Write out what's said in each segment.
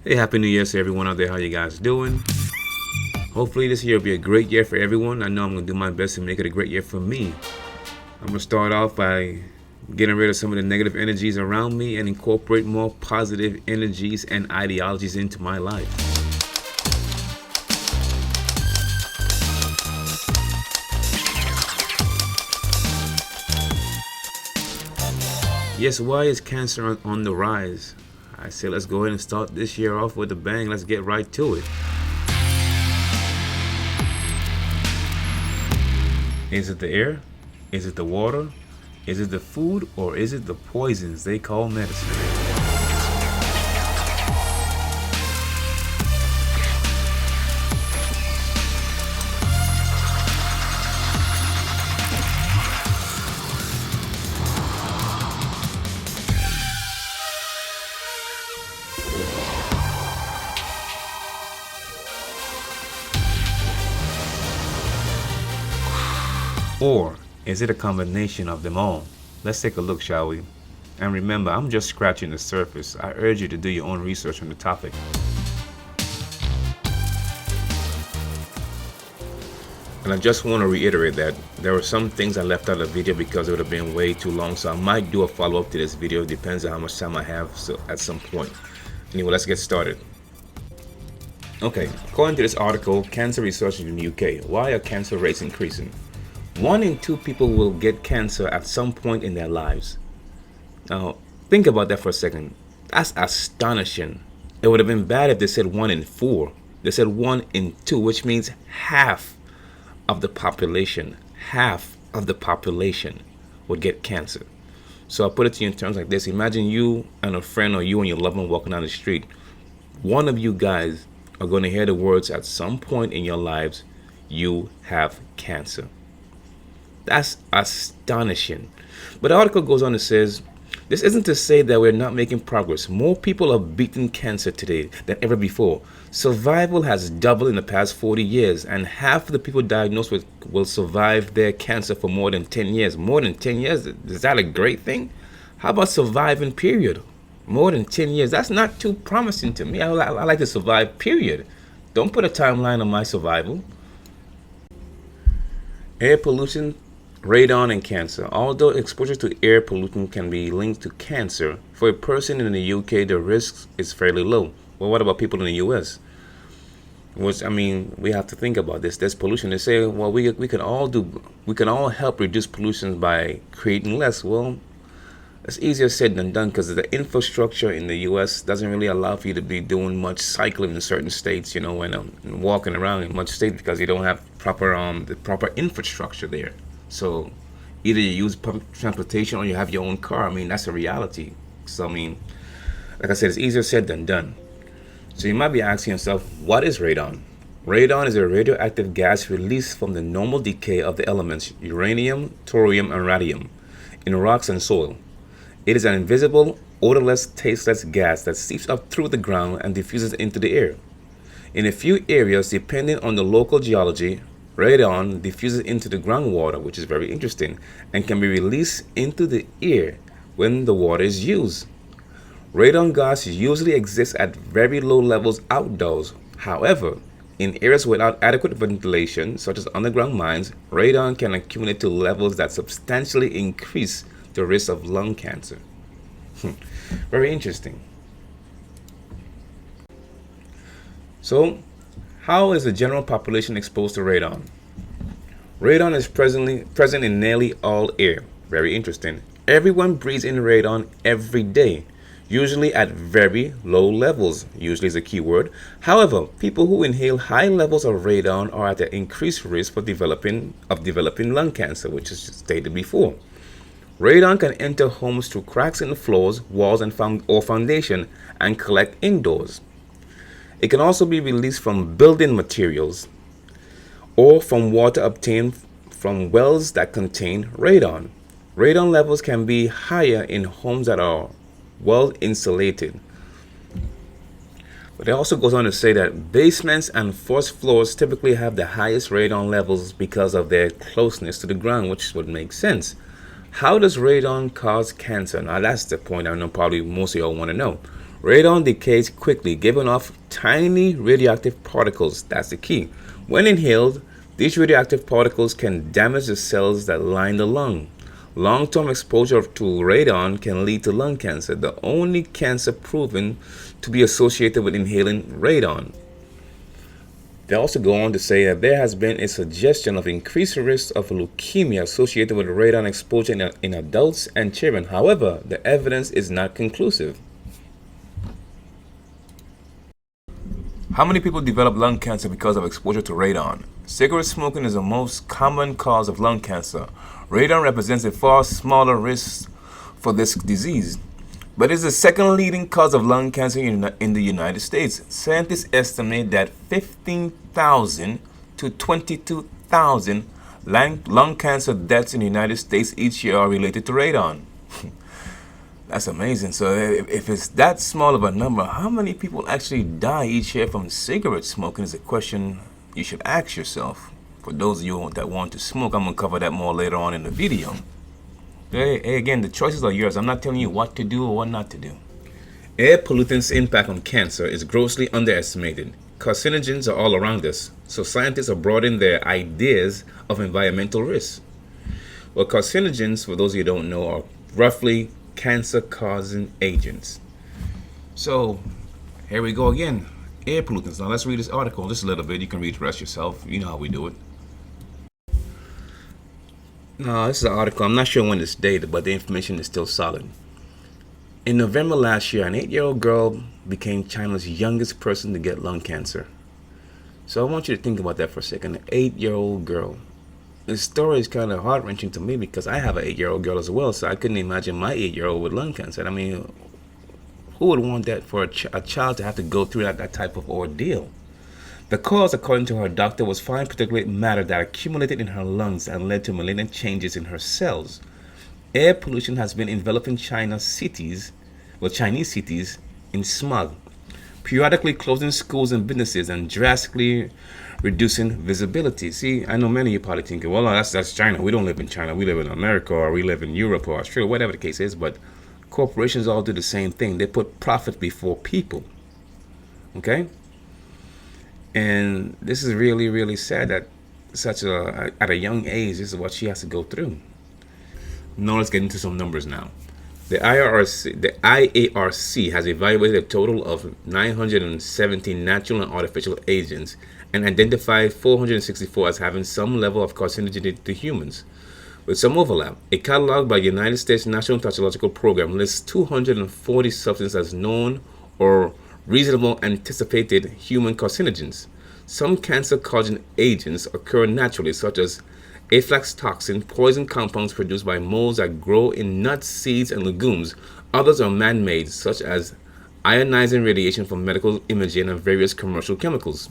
Hey, Happy New Year to everyone out there. How you guys doing? Hopefully this year will be a great year for everyone. I know I'm going to do my best to make it a great year for me. I'm going to start off by getting rid of some of the negative energies around me and incorporate more positive energies and ideologies into my life. Yes, why is cancer on the rise? I say let's go ahead and start this year off with a bang. Let's get right to it. Is it the air? Is it the water? Is it the food? Or is it the poisons they call medicine? Or is it a combination of them all? Let's take a look, shall we? And remember, I'm just scratching the surface. I urge you to do your own research on the topic. And I just want to reiterate that there were some things I left out of the video because it would have been way too long, so I might do a follow-up to this video. It depends on how much time I have at some point. Anyway, let's get started. Okay, according to this article, cancer research in the UK. Why are cancer rates increasing? 1 in 2 people will get cancer at some point in their lives. Now, think about that for a second. That's astonishing. It would have been bad if they said 1 in 4. They said 1 in 2, which means half of the population would get cancer. So I'll put it to you in terms like this. Imagine you and a friend or you and your loved one walking down the street. One of you guys are going to hear the words at some point in your lives, "You have cancer." That's astonishing. But the article goes on and says, this isn't to say that we're not making progress. More people are beating cancer today than ever before. Survival has doubled in the past 40 years, and half of the people diagnosed with will survive their cancer for more than 10 years. More than 10 years? Is that a great thing? How about surviving, period? More than 10 years. That's not too promising to me. I like to survive, period. Don't put a timeline on my survival. Air pollution, radon, and cancer. Although exposure to air pollutant can be linked to cancer, for a person in the UK, the risk is fairly low. Well, what about people in the US? Which, I mean, we have to think about this. There's pollution. They say, well, we can all help reduce pollution by creating less. Well, it's easier said than done because the infrastructure in the US doesn't really allow for you to be doing much cycling in certain states, and walking around in much states because you don't have the proper infrastructure there. So either you use public transportation or you have your own car. I mean, that's a reality. So, I mean, like I said, it's easier said than done. So you might be asking yourself, what is radon? Radon is a radioactive gas released from the normal decay of the elements uranium, thorium, and radium in rocks and soil. It is an invisible, odorless, tasteless gas that seeps up through the ground and diffuses into the air. In a few areas, depending on the local geology, radon diffuses into the groundwater, which is very interesting, and can be released into the air when the water is used. Radon gas usually exists at very low levels outdoors. However, in areas without adequate ventilation, such as underground mines, radon can accumulate to levels that substantially increase the risk of lung cancer. Very interesting. So, how is the general population exposed to radon? Radon is present in nearly all air. Very interesting. Everyone breathes in radon every day, usually at very low levels. Usually is a key word. However, people who inhale high levels of radon are at an increased risk for developing lung cancer, which is stated before. Radon can enter homes through cracks in the floors, walls, or foundation and collect indoors. It can also be released from building materials or from water obtained from wells that contain radon. Radon levels can be higher in homes that are well insulated. But it also goes on to say that basements and first floors typically have the highest radon levels because of their closeness to the ground, which would make sense. How does radon cause cancer? Now that's the point I know probably most of y'all want to know. Radon decays quickly, giving off tiny radioactive particles. That's the key. When inhaled, these radioactive particles can damage the cells that line the lung. Long-term exposure to radon can lead to lung cancer, the only cancer proven to be associated with inhaling radon. They also go on to say that there has been a suggestion of increased risk of leukemia associated with radon exposure in adults and children. However, the evidence is not conclusive. How many people develop lung cancer because of exposure to radon? Cigarette smoking is the most common cause of lung cancer. Radon represents a far smaller risk for this disease, but is the second leading cause of lung cancer in the United States. Scientists estimate that 15,000 to 22,000 lung cancer deaths in the United States each year are related to radon. That's amazing. So if it's that small of a number, how many people actually die each year from cigarette smoking is a question you should ask yourself. For those of you that want to smoke, I'm going to cover that more later on in the video. Hey, again, the choices are yours. I'm not telling you what to do or what not to do. Air pollutants' impact on cancer is grossly underestimated. Carcinogens are all around us, so scientists are broadening their ideas of environmental risks. Well, carcinogens, for those of you who don't know, are roughly cancer-causing agents. So, here we go again. Air pollutants. Now, let's read this article just a little bit. You can read the rest yourself. You know how we do it. No, this is an article. I'm not sure when it's dated, but the information is still solid. In November last year, an 8-year-old girl became China's youngest person to get lung cancer. So I want you to think about that for a second. An 8-year-old girl. This story is kind of heart-wrenching to me because I have an 8-year-old girl as well, so I couldn't imagine my 8-year-old with lung cancer. I mean, who would want that for a child to have to go through that type of ordeal? The cause, according to her doctor, was fine particulate matter that accumulated in her lungs and led to malignant changes in her cells. Air pollution has been enveloping Chinese cities in smog, periodically closing schools and businesses and drastically reducing visibility. See, I know many of you probably thinking, well, that's China. We don't live in China. We live in America, or we live in Europe or Australia, whatever the case is. But corporations all do the same thing. They put profit before people. Okay? And this is really, really sad that at a young age, this is what she has to go through. Now let's get into some numbers now. The IARC has evaluated a total of 970 natural and artificial agents and identified 464 as having some level of carcinogenity to humans. With some overlap, a catalog by the United States National Toxicological Program lists 240 substances as known or reasonable anticipated human carcinogens. Some cancer-causing agents occur naturally, such as aflatoxin, poison compounds produced by moles that grow in nuts, seeds, and legumes. Others are man-made, such as ionizing radiation from medical imaging and various commercial chemicals.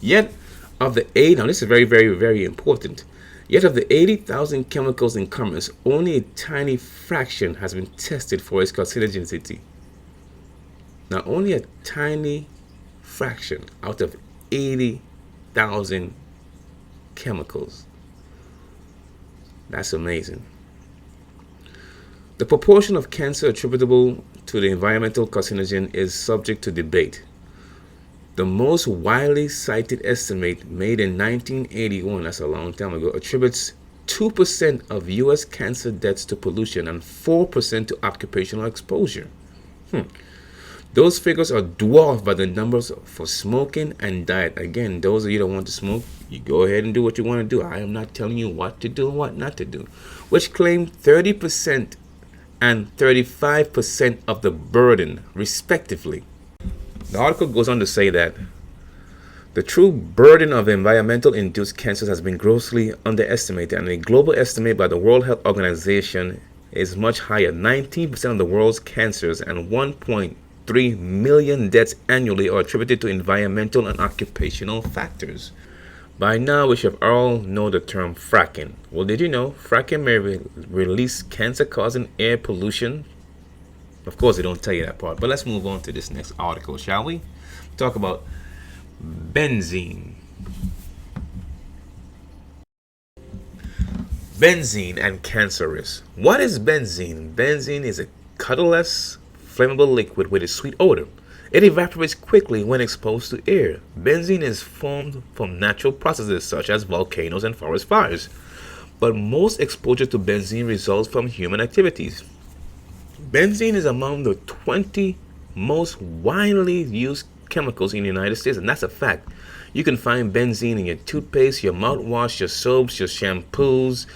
Yet, of the now this is very, very, very important. Yet of the 80,000 chemicals in commerce, only a tiny fraction has been tested for its carcinogenicity. Now, only a tiny fraction out of 80,000 chemicals. That's amazing. The proportion of cancer attributable to the environmental carcinogen is subject to debate. The most widely cited estimate made in 1981, that's a long time ago, attributes 2% of U.S. cancer deaths to pollution and 4% to occupational exposure. Those figures are dwarfed by the numbers for smoking and diet. Again, those of you that want to smoke, you go ahead and do what you want to do. I am not telling you what to do and what not to do. Which claim 30% and 35% of the burden, respectively. The article goes on to say that the true burden of environmental induced cancers has been grossly underestimated, and a global estimate by the World Health Organization is much higher. 19% of the world's cancers and 1.3 million deaths annually are attributed to environmental and occupational factors. By now, we should all know the term fracking. Well, did you know fracking may release cancer-causing air pollution? Of course, they don't tell you that part. But let's move on to this next article, shall we? Talk about benzene. Benzene and cancer risk. What is benzene? Benzene is a colorless, flammable liquid with a sweet odor. It evaporates quickly when exposed to air. Benzene is formed from natural processes such as volcanoes and forest fires. But most exposure to benzene results from human activities. Benzene is among the 20 most widely used chemicals in the United States, and that's a fact. You can find benzene in your toothpaste, your mouthwash, your soaps, your shampoos,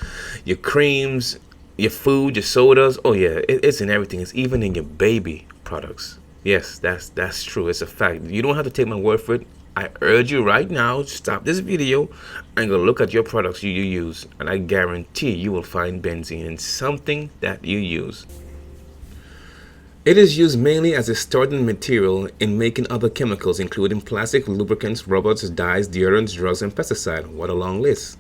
your creams, your food, your sodas. Oh yeah, it's in everything. It's even in your baby products. Yes, that's true. It's a fact. You don't have to take my word for it. I urge you right now, stop this video and go look at your products you use, and I guarantee you will find benzene in something that you use. It is used mainly as a starting material in making other chemicals, including plastic, lubricants, rubbers, dyes, deodorants, drugs, and pesticides. What a long list.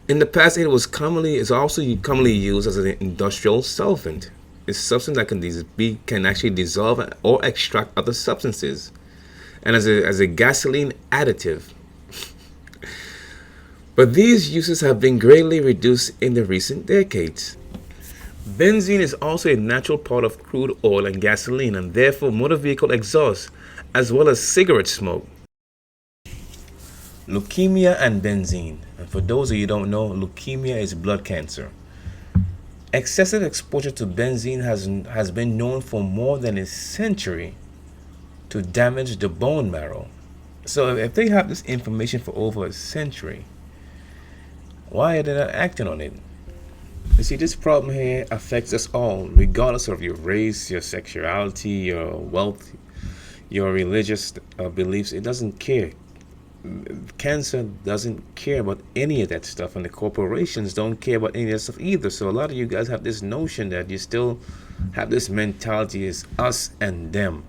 In the past, it is also commonly used as an industrial solvent. It's a substance that can actually dissolve or extract other substances, and as a gasoline additive. But these uses have been greatly reduced in the recent decades. Benzene is also a natural part of crude oil and gasoline, and therefore motor vehicle exhaust, as well as cigarette smoke. Leukemia and benzene. And for those of you who don't know, leukemia is blood cancer. Excessive exposure to benzene has been known for more than a century to damage the bone marrow. So if they have this information for over a century, why are they not acting on it? You see, this problem here affects us all, regardless of your race, your sexuality, your wealth, your religious beliefs. It doesn't care. Cancer doesn't care about any of that stuff, and the corporations don't care about any of that stuff either. So a lot of you guys have this notion that you still have this mentality is us and them.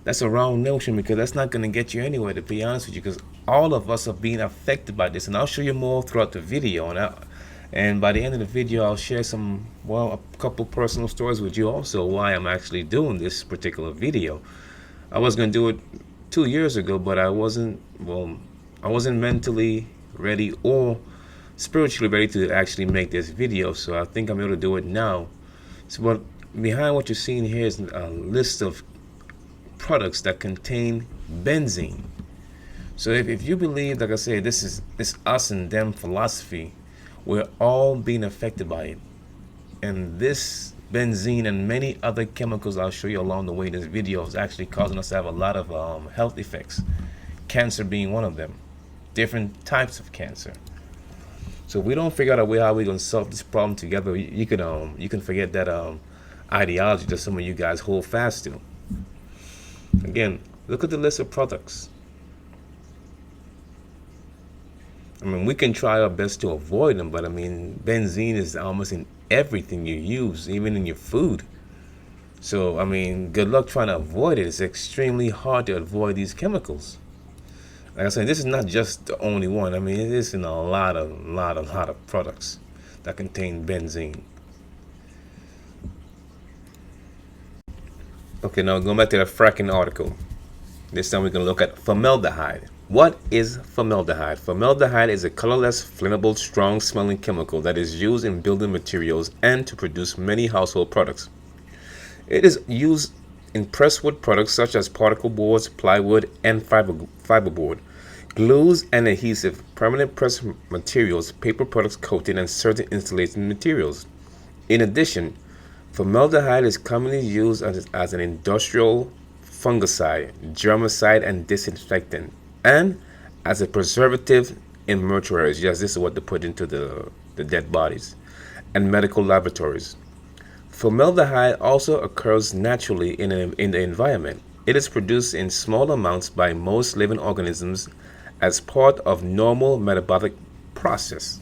That's a wrong notion, because that's not going to get you anywhere, to be honest with you, because all of us are being affected by this, and I'll show you more throughout the video. And by the end of the video, I'll share a couple personal stories with you also, why I'm actually doing this particular video. I was going to do it 2 years ago, but I wasn't mentally ready or spiritually ready to actually make this video, so I think I'm able to do it now. So, but behind what you're seeing here is a list of products that contain benzene. So if you believe, like I say, this us and them philosophy, we're all being affected by it. And this benzene and many other chemicals I'll show you along the way in this video is actually causing us to have a lot of health effects. Cancer being one of them. Different types of cancer. So if we don't figure out a way how we're going to solve this problem together, you can forget that ideology that some of you guys hold fast to. Again, look at the list of products. I mean, we can try our best to avoid them, but I mean, benzene is almost in everything you use, even in your food. So, I mean, good luck trying to avoid it. It's extremely hard to avoid these chemicals. Like I said, this is not just the only one. I mean, it is in a lot of products that contain benzene. Okay, now going back to the fracking article. This time we're going to look at formaldehyde. What is formaldehyde? Formaldehyde is a colorless, flammable, strong-smelling chemical that is used in building materials and to produce many household products. It is used in presswood products such as particle boards, plywood, and fiberboard, glues and adhesive, permanent press materials, paper products, coating, and certain installation materials. In addition, formaldehyde is commonly used as an industrial fungicide, germicide, and disinfectant, and as a preservative in mortuaries. Yes, this is what they put into the dead bodies, and medical laboratories. Formaldehyde also occurs naturally in the environment. It is produced in small amounts by most living organisms as part of normal metabolic process.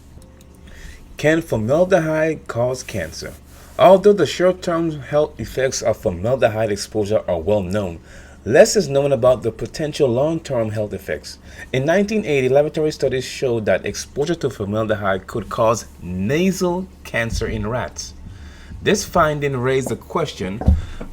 Can formaldehyde cause cancer? Although the short-term health effects of formaldehyde exposure are well known, less is known about the potential long-term health effects. In 1980, laboratory studies showed that exposure to formaldehyde could cause nasal cancer in rats. This finding raised the question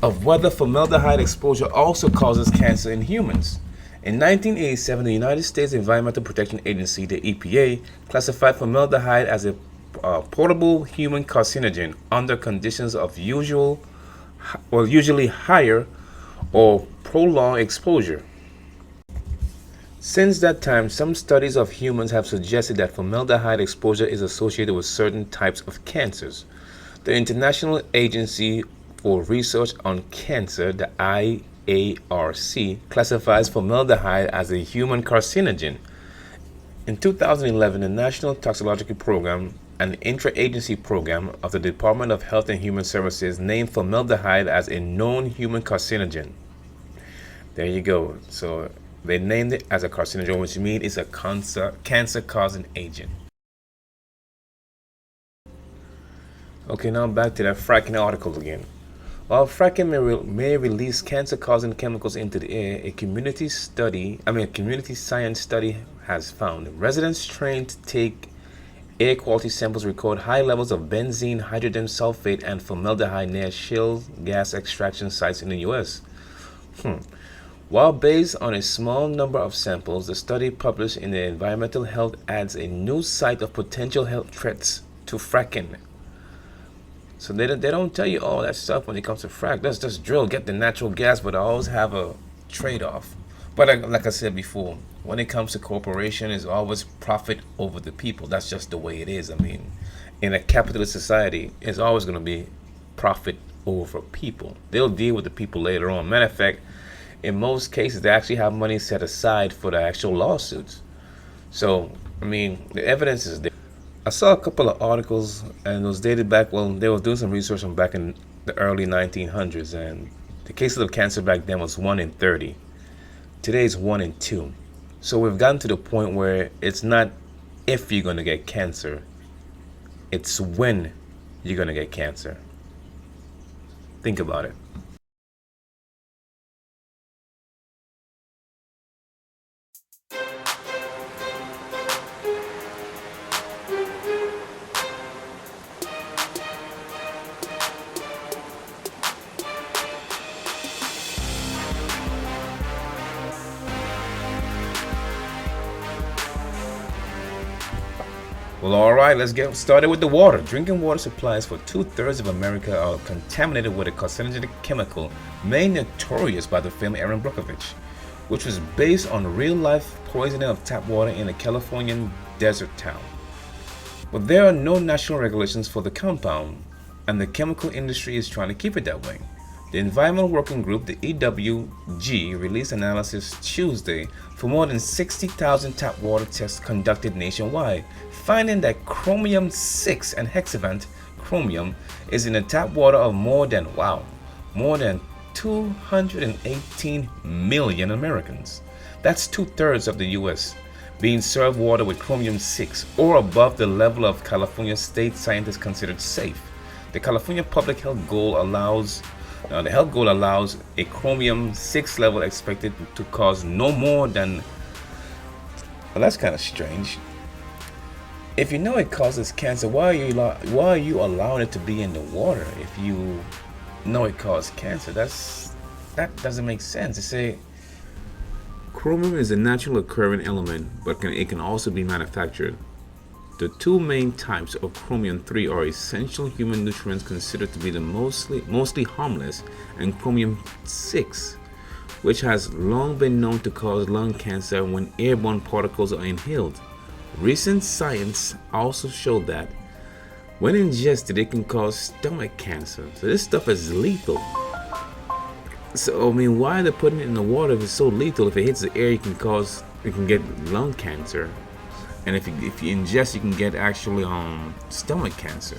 of whether formaldehyde exposure also causes cancer in humans. In 1987, the United States Environmental Protection Agency, the EPA, classified formaldehyde as a portable human carcinogen under conditions of usual well, usually higher or prolonged exposure. Since that time, some studies of humans have suggested that formaldehyde exposure is associated with certain types of cancers. The International Agency for Research on Cancer, the IARC, classifies formaldehyde as a human carcinogen. In 2011, the National Toxicology Program, an interagency program of the Department of Health and Human Services, named formaldehyde as a known human carcinogen. There you go. So they named it as a carcinogen, which means it's a cancer-causing agent. Okay, now back to that fracking article again. While fracking may release cancer-causing chemicals into the air, a community science study has found residents trained to take air quality samples record high levels of benzene, hydrogen sulfate, and formaldehyde near shale gas extraction sites in the U.S. While based on a small number of samples, the study published in the Environmental Health adds a new site of potential health threats to fracking. So they don't tell you all that stuff when it comes to frack. Let's just drill, get the natural gas, but I always have a trade-off. But like I said before, when it comes to corporation, it's always profit over the people. That's just the way it is. I mean, in a capitalist society, it's always going to be profit over people. They'll deal with the people later on. Matter of fact, in most cases, they actually have money set aside for the actual lawsuits. So, I mean, the evidence is there. I saw a couple of articles, and it was dated back, well, they were doing some research from back in the early 1900s, and the cases of cancer back then was 1 in 30. Today it's 1 in 2. So we've gotten to the point where it's not if you're going to get cancer, it's when you're going to get cancer. Think about it. Well, all right, let's get started with the water. Drinking water supplies for 2/3 of America are contaminated with a carcinogenic chemical made notorious by the film Erin Brockovich, which was based on real-life poisoning of tap water in a Californian desert town. But there are no national regulations for the compound, and the chemical industry is trying to keep it that way. The Environmental Working Group, the EWG, released analysis Tuesday for more than 60,000 tap water tests conducted nationwide, finding that chromium-6 and hexavant chromium is in the tap water of more than 218 million Americans. That's 2/3 of the U.S. being served water with chromium-6 or above the level of California state scientists considered safe. The California Public Health Goal allows a chromium-6 level expected to cause no more than, well, that's kind of strange. If you know it causes cancer, why are you allowing it to be in the water if you know it causes cancer? That doesn't make sense. They say chromium is a natural occurring element, but it can also be manufactured. The two main types of chromium-3 are essential human nutrients considered to be the mostly harmless, and chromium-6, which has long been known to cause lung cancer when airborne particles are inhaled. Recent science also showed that when ingested, it can cause stomach cancer. So this stuff is lethal. So I mean, why are they putting it in the water if it's so lethal? If it hits the air, it can get lung cancer. And if you ingest, you can get actually stomach cancer.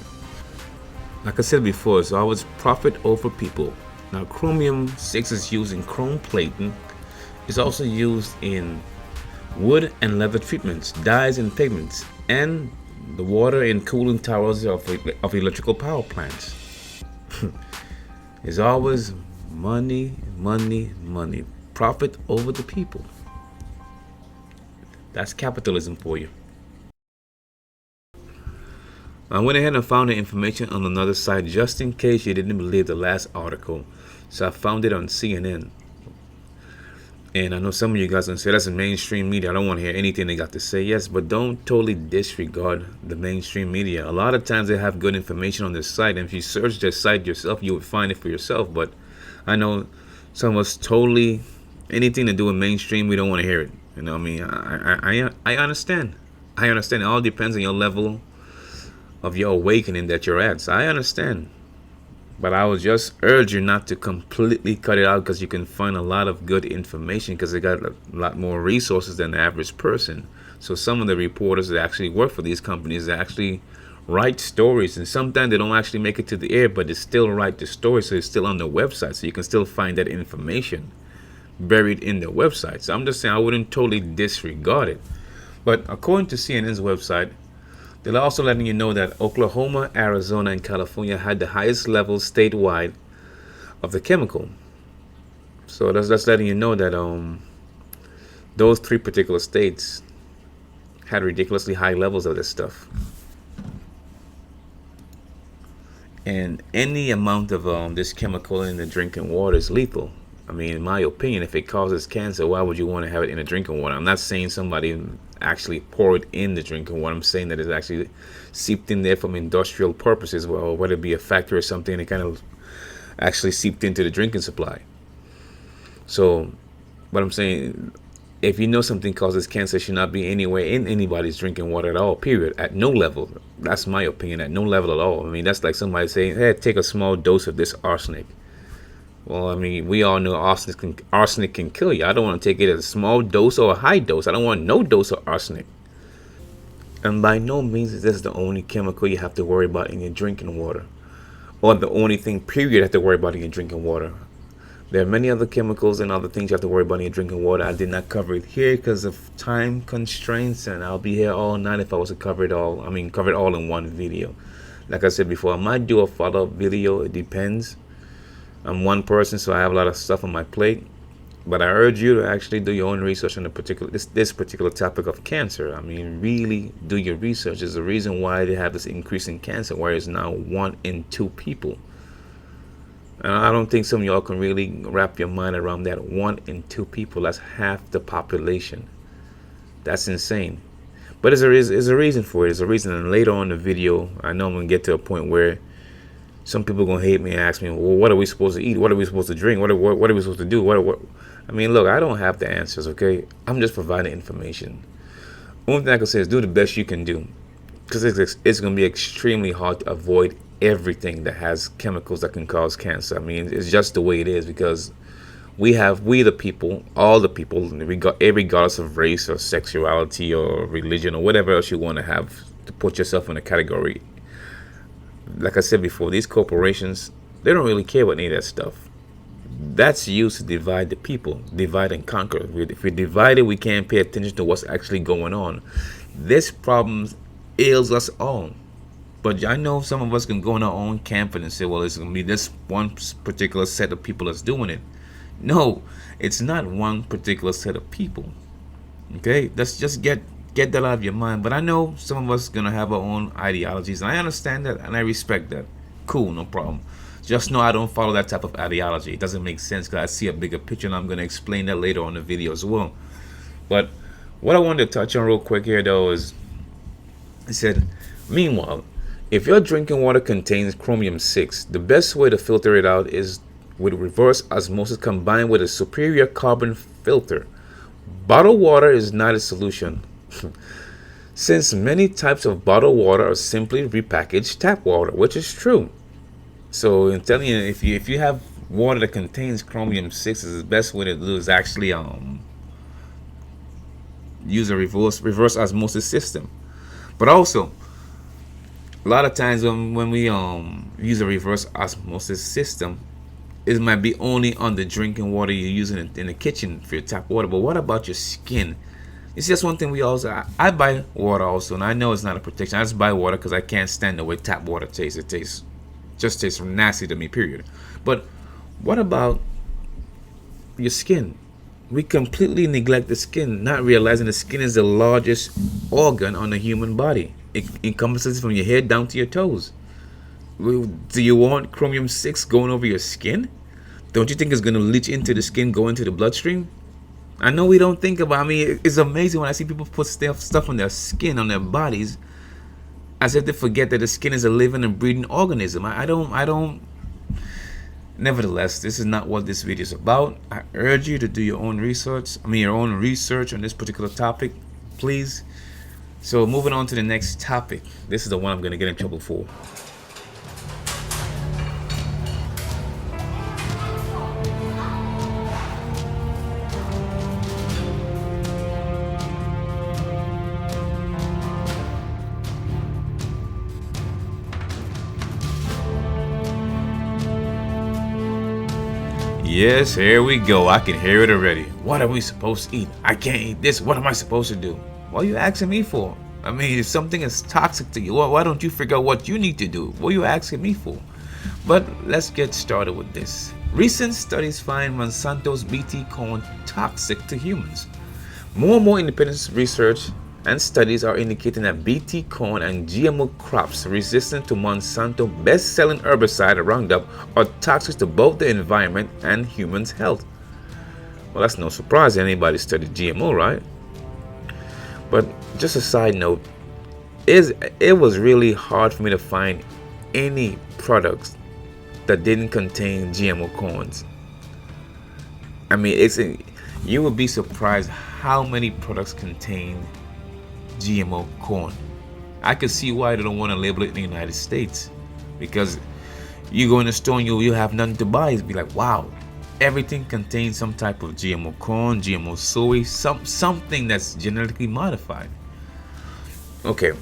Like I said before, it's always profit over people. Now, chromium-6 is used in chrome plating. It's also used in wood and leather treatments, dyes and pigments, and the water in cooling towers of electrical power plants. It's always money, money, money. Profit over the people. That's capitalism for you. I went ahead and found the information on another site just in case you didn't believe the last article. So I found it on CNN. And I know some of you guys gonna say that's the mainstream media. I don't want to hear anything they got to say. Yes, but don't totally disregard the mainstream media. A lot of times they have good information on their site, and if you search their site yourself, you would find it for yourself. But I know some of us totally anything to do with mainstream, we don't want to hear it. You know what I mean? I understand. I understand. It all depends on your level of your awakening that you're at. So I understand. But I would just urge you not to completely cut it out, because you can find a lot of good information because they got a lot more resources than the average person. So some of the reporters that actually work for these companies, they actually write stories, and sometimes they don't actually make it to the air, but they still write the story, so it's still on their website, so you can still find that information buried in their website. So I'm just saying I wouldn't totally disregard it. But according to CNN's website, they're also letting you know that Oklahoma, Arizona, and California had the highest levels statewide of the chemical. So that's letting you know that those three particular states had ridiculously high levels of this stuff. And any amount of this chemical in the drinking water is lethal. I mean, in my opinion, if it causes cancer, why would you want to have it in the drinking water? I'm not saying somebody actually pour it in the drinking water. I'm saying that it's actually seeped in there from industrial purposes, or whether it be a factory or something, it kind of actually seeped into the drinking supply. So, what I'm saying, if you know something causes cancer, it should not be anywhere in anybody's drinking water at all, period, at no level. That's my opinion, at no level at all. I mean, that's like somebody saying, hey, take a small dose of this arsenic. Well, I mean, we all know arsenic can kill you. I don't want to take it as a small dose or a high dose. I don't want no dose of arsenic. And by no means is this the only chemical you have to worry about in your drinking water, or the only thing, period, you have to worry about in your drinking water. There are many other chemicals and other things you have to worry about in your drinking water. I did not cover it here because of time constraints, and I'll be here all night if I was to cover it all. I mean, cover it all in one video. Like I said before, I might do a follow-up video. It depends. I'm one person, so I have a lot of stuff on my plate. But I urge you to actually do your own research on this particular topic of cancer. I mean, really do your research. There's a reason why they have this increase in cancer, where it's now 1 in 2 people. And I don't think some of y'all can really wrap your mind around that. 1 in 2 people, that's half the population. That's insane. But there's a reason for it. There's a reason. And later on in the video, I know I'm going to get to a point where some people are going to hate me and ask me, well, what are we supposed to eat? What are we supposed to drink? What are we supposed to do? What? I mean, look, I don't have the answers, okay? I'm just providing information. Only thing I can say is do the best you can do, because it's going to be extremely hard to avoid everything that has chemicals that can cause cancer. I mean, it's just the way it is, because we the people, all the people, regardless of race or sexuality or religion or whatever else you want to have to put yourself in a category. Like I said before, these corporations, they don't really care about any of that stuff. That's used to divide the people, divide and conquer. If we're divided, we can't pay attention to what's actually going on. This problem ails us all. But I know some of us can go in our own camp and say, well, it's going to be this one particular set of people that's doing it. No, it's not one particular set of people. Okay, let's just get that out of your mind. But I know some of us are going to have our own ideologies, and I understand that, and I respect that. Cool, no problem. Just know I don't follow that type of ideology. It doesn't make sense, because I see a bigger picture, and I'm going to explain that later on in the video as well. But what I wanted to touch on real quick here, though, is it said, meanwhile, if your drinking water contains chromium-6, the best way to filter it out is with reverse osmosis combined with a superior carbon filter. Bottled water is not a solution, since many types of bottled water are simply repackaged tap water, which is true. So I'm telling you, if you have water that contains chromium-6, is the best way to do is actually use a reverse osmosis system. But also, a lot of times when we use a reverse osmosis system, it might be only on the drinking water you're using in the kitchen for your tap water. But what about your skin? It's just one thing we also, I buy water also, and I know it's not a protection. I just buy water because I can't stand the way tap water tastes. It tastes nasty to me, period. But what about your skin? We completely neglect the skin, not realizing the skin is the largest organ on the human body. It encompasses from your head down to your toes. Do you want chromium-6 going over your skin? Don't you think it's going to leach into the skin, go into the bloodstream? I know we don't think about. I mean, it's amazing when I see people put stuff on their skin, on their bodies, as if they forget that the skin is a living and breathing organism. I don't. Nevertheless, this is not what this video is about. I urge you to do your own research. I mean, your own research on this particular topic, please. So, moving on to the next topic. This is the one I'm going to get in trouble for. Yes, here we go. I can hear it already. What are we supposed to eat? I can't eat this. What am I supposed to do? What are you asking me for? I mean, if something is toxic to you, why don't you figure out what you need to do? What are you asking me for? But let's get started with this. Recent studies find Monsanto's BT corn toxic to humans. More and more independent research and studies are indicating that BT corn and GMO crops resistant to Monsanto best-selling herbicide Roundup are toxic to both the environment and humans' health. Well, that's no surprise anybody studied GMO, right? But just a side note, it was really hard for me to find any products that didn't contain GMO corns. I mean, you would be surprised how many products contain GMO corn. I could see why they don't want to label it in the United States, because you go in the store and you have nothing to buy. It'd be like, wow, everything contains some type of GMO corn, GMO soy, something that's genetically modified. Okay,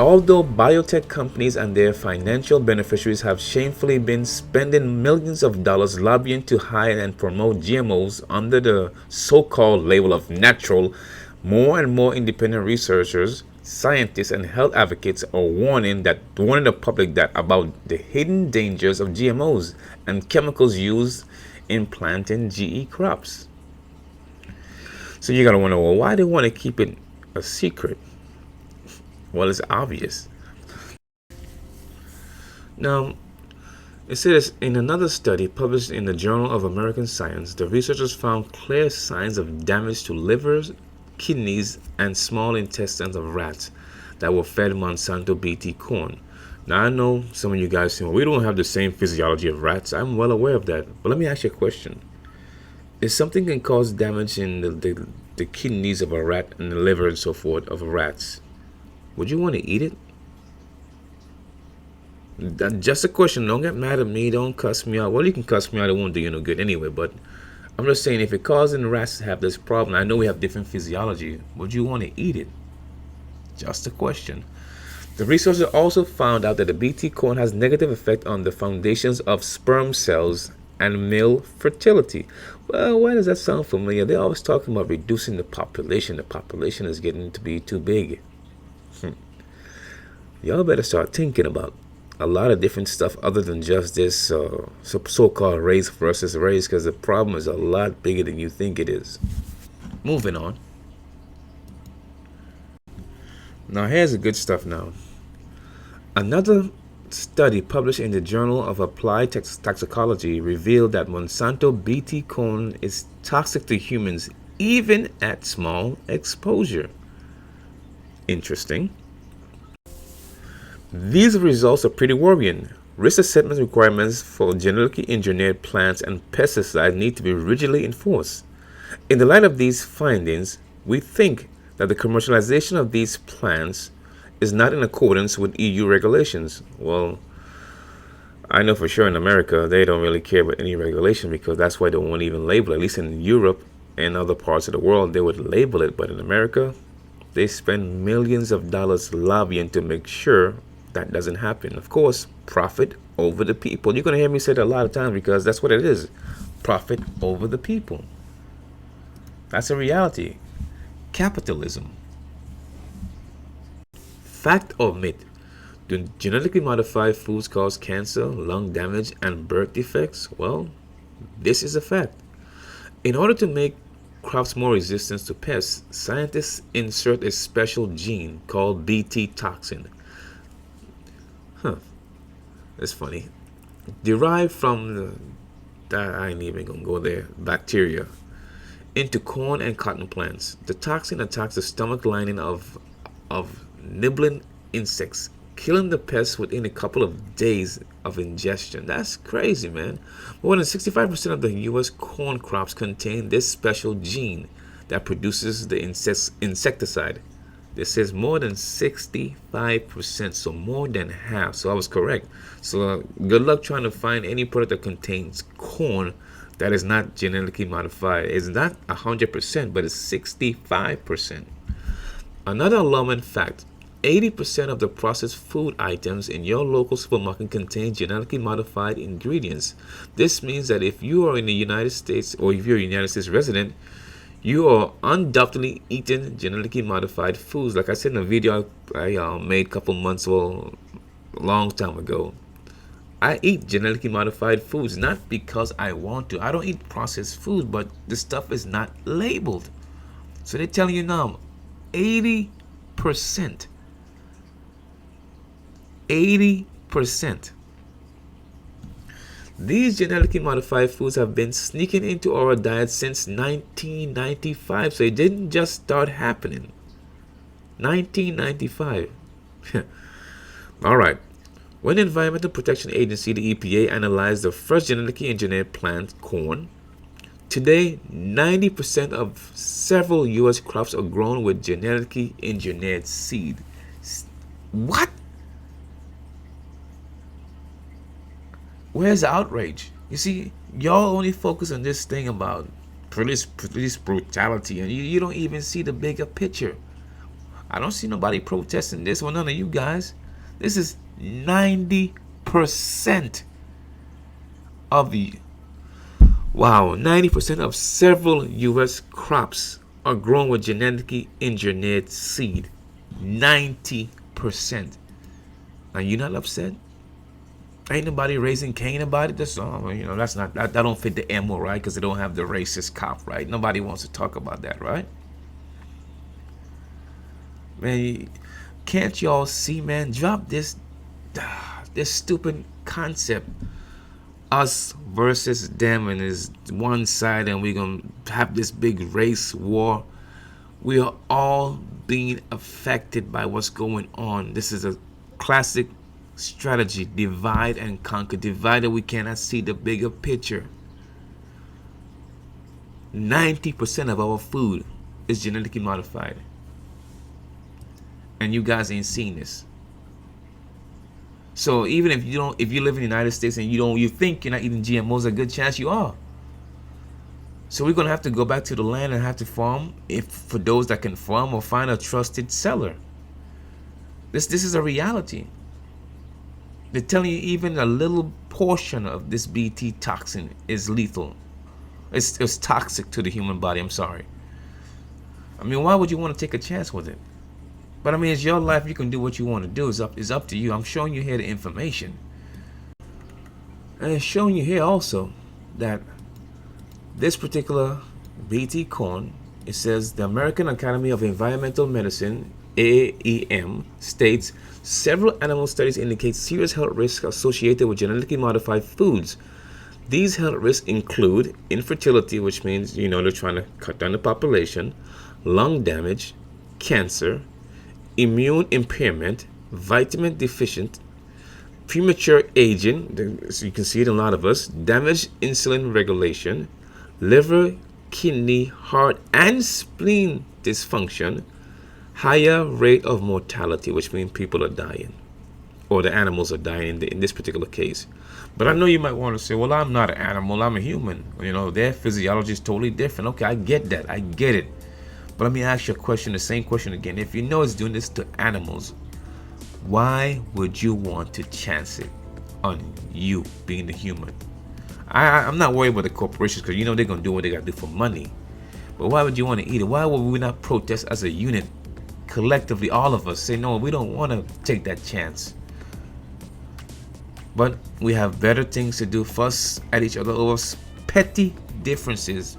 although biotech companies and their financial beneficiaries have shamefully been spending millions of dollars lobbying to hide and promote GMOs under the so-called label of natural, more and more independent researchers, scientists, and health advocates are warning the public that about the hidden dangers of GMOs and chemicals used in planting GE crops. So you gotta wonder, well, why do they want to keep it a secret? Well, it's obvious. Now, it says in another study published in the Journal of American Science, the researchers found clear signs of damage to livers, kidneys, and small intestines of rats that were fed Monsanto BT corn. Now, I know some of you guys say, well, we don't have the same physiology of rats. I'm well aware of that. But let me ask you a question. If something can cause damage in the kidneys of a rat and the liver and so forth of rats, would you want to eat it? That's just a question. Don't get mad at me. Don't cuss me out. Well, you can cuss me out. It won't do you no good anyway. But I'm just saying, if it causing rats to have this problem, I know we have different physiology. Would you want to eat it? Just a question. The researchers also found out that the BT corn has negative effect on the foundations of sperm cells and male fertility. Well, why does that sound familiar? They're always talking about reducing the population. The population is getting to be too big. Y'all better start thinking about a lot of different stuff other than just this so-called race versus race, because the problem is a lot bigger than you think it is. Moving on. Now here's the good stuff now. Another study published in the Journal of Applied Toxicology revealed that Monsanto BT corn is toxic to humans even at small exposure. Interesting. These results are pretty worrying. Risk assessment requirements for genetically engineered plants and pesticides need to be rigidly enforced. In the light of these findings, we think that the commercialization of these plants is not in accordance with EU regulations. Well, I know for sure in America they don't really care about any regulation, because that's why they won't even label it. At least in Europe and other parts of the world they would label it, but in America they spend millions of dollars lobbying to make sure that doesn't happen. Of course, profit over the people. You're going to hear me say that a lot of times, because that's what it is. Profit over the people. That's a reality. Capitalism. Fact or myth? Do genetically modified foods cause cancer, lung damage, and birth defects? Well, this is a fact. In order to make crops more resistant to pests, scientists insert a special gene called Bt toxin. That's funny. Derived from I ain't even gonna go there. Bacteria. into corn and cotton plants. The toxin attacks the stomach lining of nibbling insects, killing the pests within a couple of days of ingestion. That's crazy, man. More than 65% of the U.S. corn crops contain this special gene that produces the insecticide. This says more than 65%, so more than half. So I was correct. So good luck trying to find any product that contains corn that is not genetically modified. It's not 100%, but it's 65%. Another alarming fact: 80% of the processed food items in your local supermarket contain genetically modified ingredients. This means that if you are in the United States, or if you're a United States resident, you are undoubtedly eating genetically modified foods. Like I said in a video I made a couple months or a long time ago, I eat genetically modified foods not because I want to. I don't eat processed food, but the stuff is not labeled. So they're telling you now 80%. 80%. These genetically modified foods have been sneaking into our diet since 1995. So it didn't just start happening. 1995. All right. When the Environmental Protection Agency, the EPA, analyzed the first genetically engineered plant, corn, today 90% of several U.S. crops are grown with genetically engineered seed. What? Where's the outrage? You see, y'all only focus on this thing about police brutality, and you don't even see the bigger picture. I don't see nobody protesting this, or none of you guys. This is 90% of the 90% of several U.S. crops are grown with genetically engineered seed. 90%. And you're not upset? Ain't nobody raising Cain about it. That's that's not that don't fit the MO, right? Because they don't have the racist cop, right? Nobody wants to talk about that, right? Man, can't y'all see, man? Drop this stupid concept. Us versus them, and is one side, and we're gonna have this big race war. We are all being affected by what's going on. This is a classic strategy: divide and conquer. Divided, we cannot see the bigger picture. 90% of our food is genetically modified, and you guys ain't seen this. So even if you live in the United States and you think you're not eating GMOs, a good chance you are. So we're gonna have to go back to the land and have to farm, for those that can farm, or find a trusted seller. This is a reality. They're telling you even a little portion of this Bt toxin is lethal. It's toxic to the human body. I'm sorry. I mean, why would you want to take a chance with it? But I mean, it's your life. You can do what you want to do. It's up to you. I'm showing you here the information. And it's showing you here also that this particular Bt corn, it says the American Academy of Environmental Medicine, AEM, states several animal studies indicate serious health risks associated with genetically modified foods. These health risks include infertility, which means they're trying to cut down the population, lung damage, cancer, immune impairment, vitamin deficient, premature aging, so you can see it in a lot of us, damaged insulin regulation, liver, kidney, heart, and spleen dysfunction, higher rate of mortality, which means people are dying, or the animals are dying in this particular case. But I know you might want to say, well, I'm not an animal, I'm a human. Their physiology is totally different. Okay, I get that, I get it. But let me ask you a question, the same question again. If you know it's doing this to animals, why would you want to chance it on you being the human? I'm not worried about the corporations, because they're going to do what they got to do for money. But why would you want to eat it? Why would we not protest as a unit, collectively, all of us, say, no, we don't want to take that chance? But we have better things to do, fuss at each other over petty differences.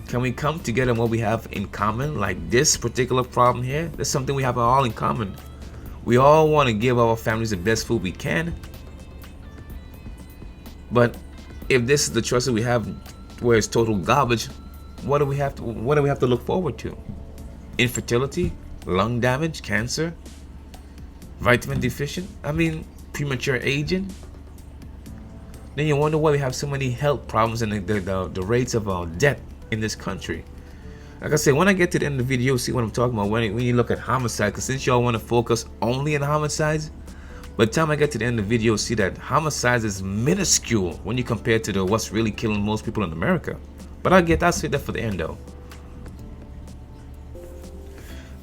Can we come together on what we have in common? Like this particular problem here, there's something we have all in common. We all want to give our families the best food we can. But if this is the choice that we have, where it's total garbage, what do we have to look forward to? Infertility, lung damage, cancer, vitamin deficient, premature aging. Then you wonder why we have so many health problems and the rates of death in this country. Like I said, when I get to the end of the video, you'll see what I'm talking about when you look at homicide. Because since y'all want to focus only on homicides, by the time I get to the end of the video, you'll see that homicides is minuscule when you compare to what's really killing most people in America. But I'll say that for the end though.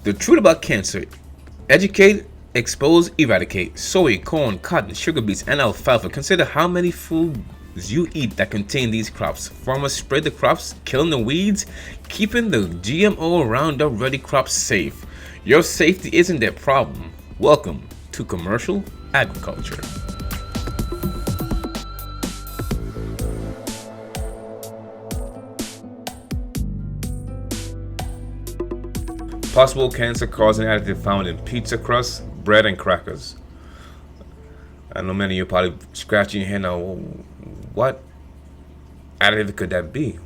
The truth about cancer: educate, expose, eradicate. Soy, corn, cotton, sugar beets, and alfalfa. Consider how many foods you eat that contain these crops. Farmers spread the crops, killing the weeds, keeping the GMO Roundup Ready crops safe. Your safety isn't their problem. Welcome to commercial agriculture. Possible cancer-causing additive found in pizza crust, bread, and crackers. I know many of you are probably scratching your head now. What additive could that be?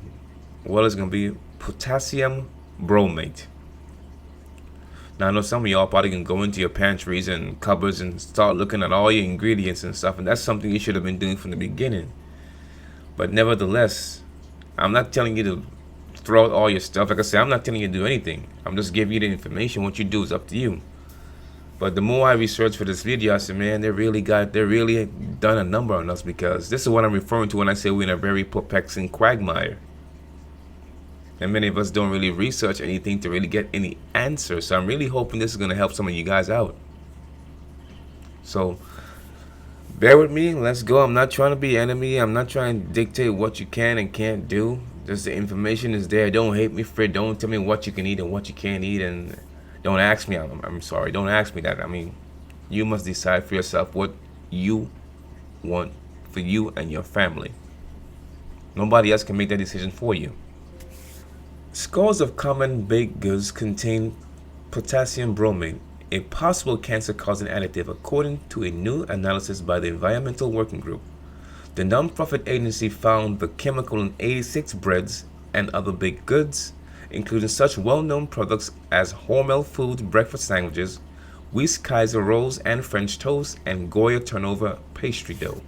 Well, it's going to be potassium bromate. Now, I know some of y'all probably can go into your pantries and cupboards and start looking at all your ingredients and stuff, and that's something you should have been doing from the beginning. But nevertheless, I'm not telling you to throw out all your stuff. Like I said, I'm not telling you to do anything. I'm just giving you the information. What you do is up to you. But the more I researched for this video, I said, man, they really done a number on us, because this is what I'm referring to when I say we're in a very perplexing quagmire. And many of us don't really research anything to really get any answers. So I'm really hoping this is going to help some of you guys out. So bear with me. Let's go. I'm not trying to be enemy. I'm not trying to dictate what you can and can't do. Just the information is there. Don't hate me for it. Don't tell me what you can eat and what you can't eat. And don't ask me. I'm sorry. Don't ask me that. You must decide for yourself what you want for you and your family. Nobody else can make that decision for you. Scores of common baked goods contain potassium bromate, a possible cancer-causing additive, according to a new analysis by the Environmental Working Group. The non-profit agency found the chemical in 86 breads and other baked goods, including such well-known products as Hormel Foods breakfast sandwiches, Weiss Kaiser rolls and French toast, and Goya turnover pastry dough.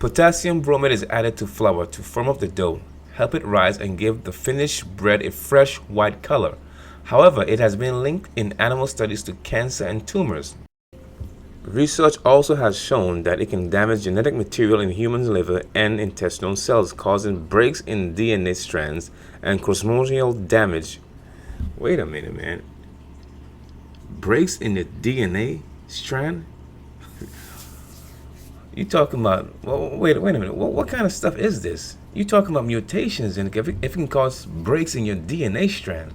Potassium bromate is added to flour to firm up the dough, help it rise, and give the finished bread a fresh white color. However, it has been linked in animal studies to cancer and tumors. Research also has shown that it can damage genetic material in human liver and intestinal cells, causing breaks in DNA strands and chromosomal damage. Wait a minute, man. Breaks in the DNA strand? You talking about, well, wait a minute, what kind of stuff is this? You talking about mutations, and if it can cause breaks in your DNA strand.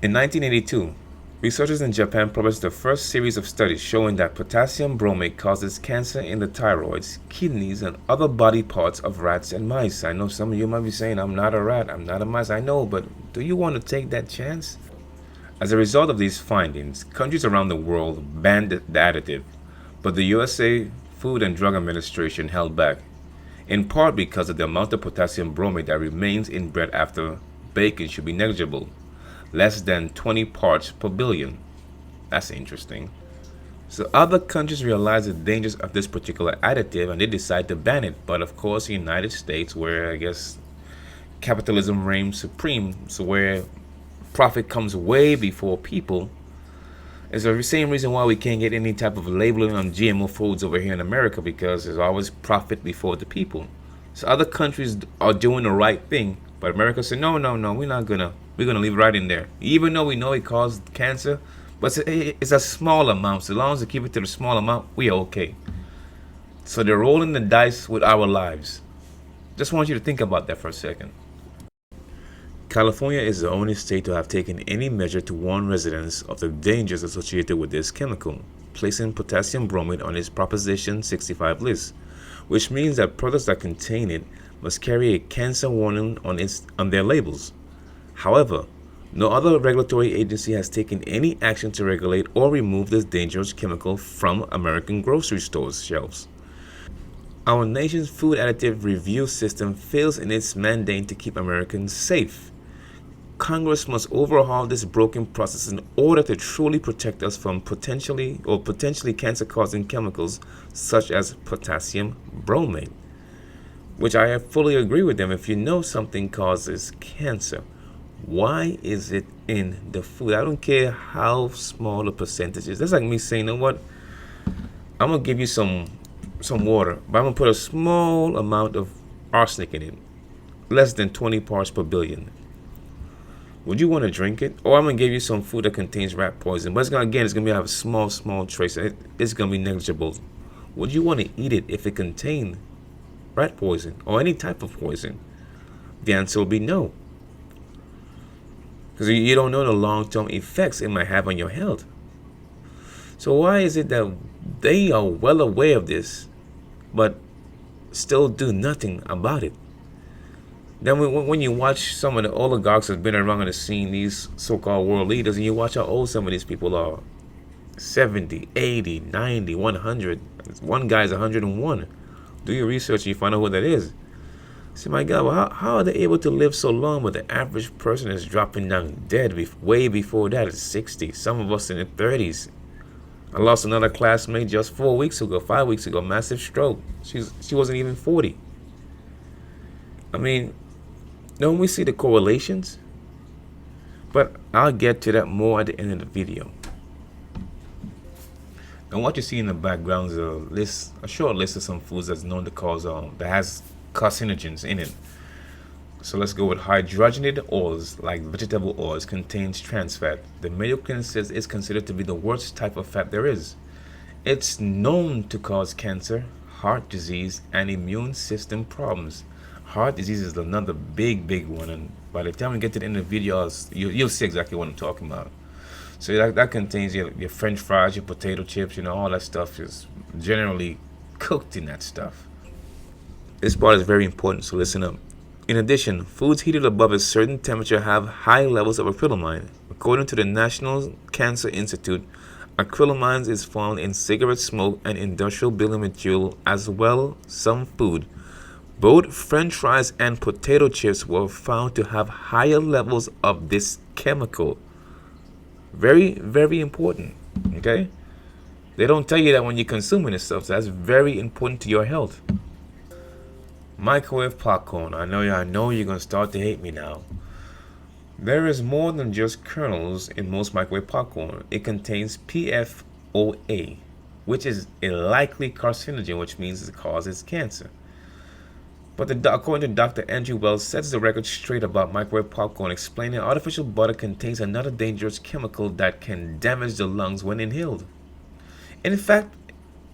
In 1982, researchers in Japan published the first series of studies showing that potassium bromate causes cancer in the thyroids, kidneys, and other body parts of rats and mice. I know some of you might be saying, I'm not a rat, I'm not a mouse. I know, but do you want to take that chance? As a result of these findings, countries around the world banned the additive, but the USA Food and Drug Administration held back, in part because of the amount of potassium bromate that remains in bread after baking should be negligible, less than 20 parts per billion. That's interesting. So other countries realize the dangers of this particular additive and they decide to ban it. But of course, the United States, where I guess capitalism reigns supreme, so where profit comes way before people, is the same reason why we can't get any type of labeling on GMO foods over here in America, because there's always profit before the people. So other countries are doing the right thing, but America said, no, we're gonna leave it right in there. Even though we know it caused cancer, but it's a small amount. So as long as they keep it to the small amount, we are okay. So they're rolling the dice with our lives. Just want you to think about that for a second. California is the only state to have taken any measure to warn residents of the dangers associated with this chemical, placing potassium bromate on its Proposition 65 list, which means that products that contain it must carry a cancer warning on their labels. However, no other regulatory agency has taken any action to regulate or remove this dangerous chemical from American grocery stores' shelves. Our nation's food additive review system fails in its mandate to keep Americans safe. Congress must overhaul this broken process in order to truly protect us from potentially cancer-causing chemicals such as potassium bromate, which I fully agree with them. If you know something causes cancer, why is it in the food? I don't care how small the percentage is. That's like me saying, you know what? I'm gonna give you some water, but I'm gonna put a small amount of arsenic in it, less than 20 parts per billion. Would you want to drink it? Or I'm gonna give you some food that contains rat poison, but it's gonna have a small trace. It's gonna be negligible. Would you want to eat it if it contained rat poison or any type of poison? The answer will be no, because you don't know the long-term effects it might have on your health. So why is it that they are well aware of this, but still do nothing about it? Then when you watch some of the oligarchs that have been around on the scene, these so-called world leaders, and you watch how old some of these people are, 70, 80, 90, 100. One guy's 101. Do your research and you find out who that is. See, my God, well, how are they able to live so long, but the average person is dropping down dead way before that at 60? Some of us in the 30s. I lost another classmate just 5 weeks ago, massive stroke. She wasn't even 40. I mean, don't we see the correlations? But I'll get to that more at the end of the video. And what you see in the background is a short list of some foods that's known to cause that has carcinogens in it. So let's go with hydrogenated oils, like vegetable oils, contains trans fat. The Mayo Clinic says it's considered to be the worst type of fat there is. It's known to cause cancer, heart disease, and immune system problems. Heart disease is another big one, and by the time we get to the end of the video, you'll see exactly what I'm talking about. So that contains your French fries, your potato chips, all that stuff is generally cooked in that stuff. This part is very important, so listen up. In addition, foods heated above a certain temperature have high levels of acrylamide. According to the National Cancer Institute, acrylamide is found in cigarette smoke and industrial building material as well some food. Both French fries and potato chips were found to have higher levels of this chemical. Very important, okay? They don't tell you that when you're consuming this stuff, so that's very important to your health. Microwave popcorn. I know you're going to start to hate me now. There is more than just kernels in most microwave popcorn. It contains PFOA, which is a likely carcinogen, which means it causes cancer. But according to Dr. Andrew Wells, sets the record straight about microwave popcorn, explaining artificial butter contains another dangerous chemical that can damage the lungs when inhaled. In fact,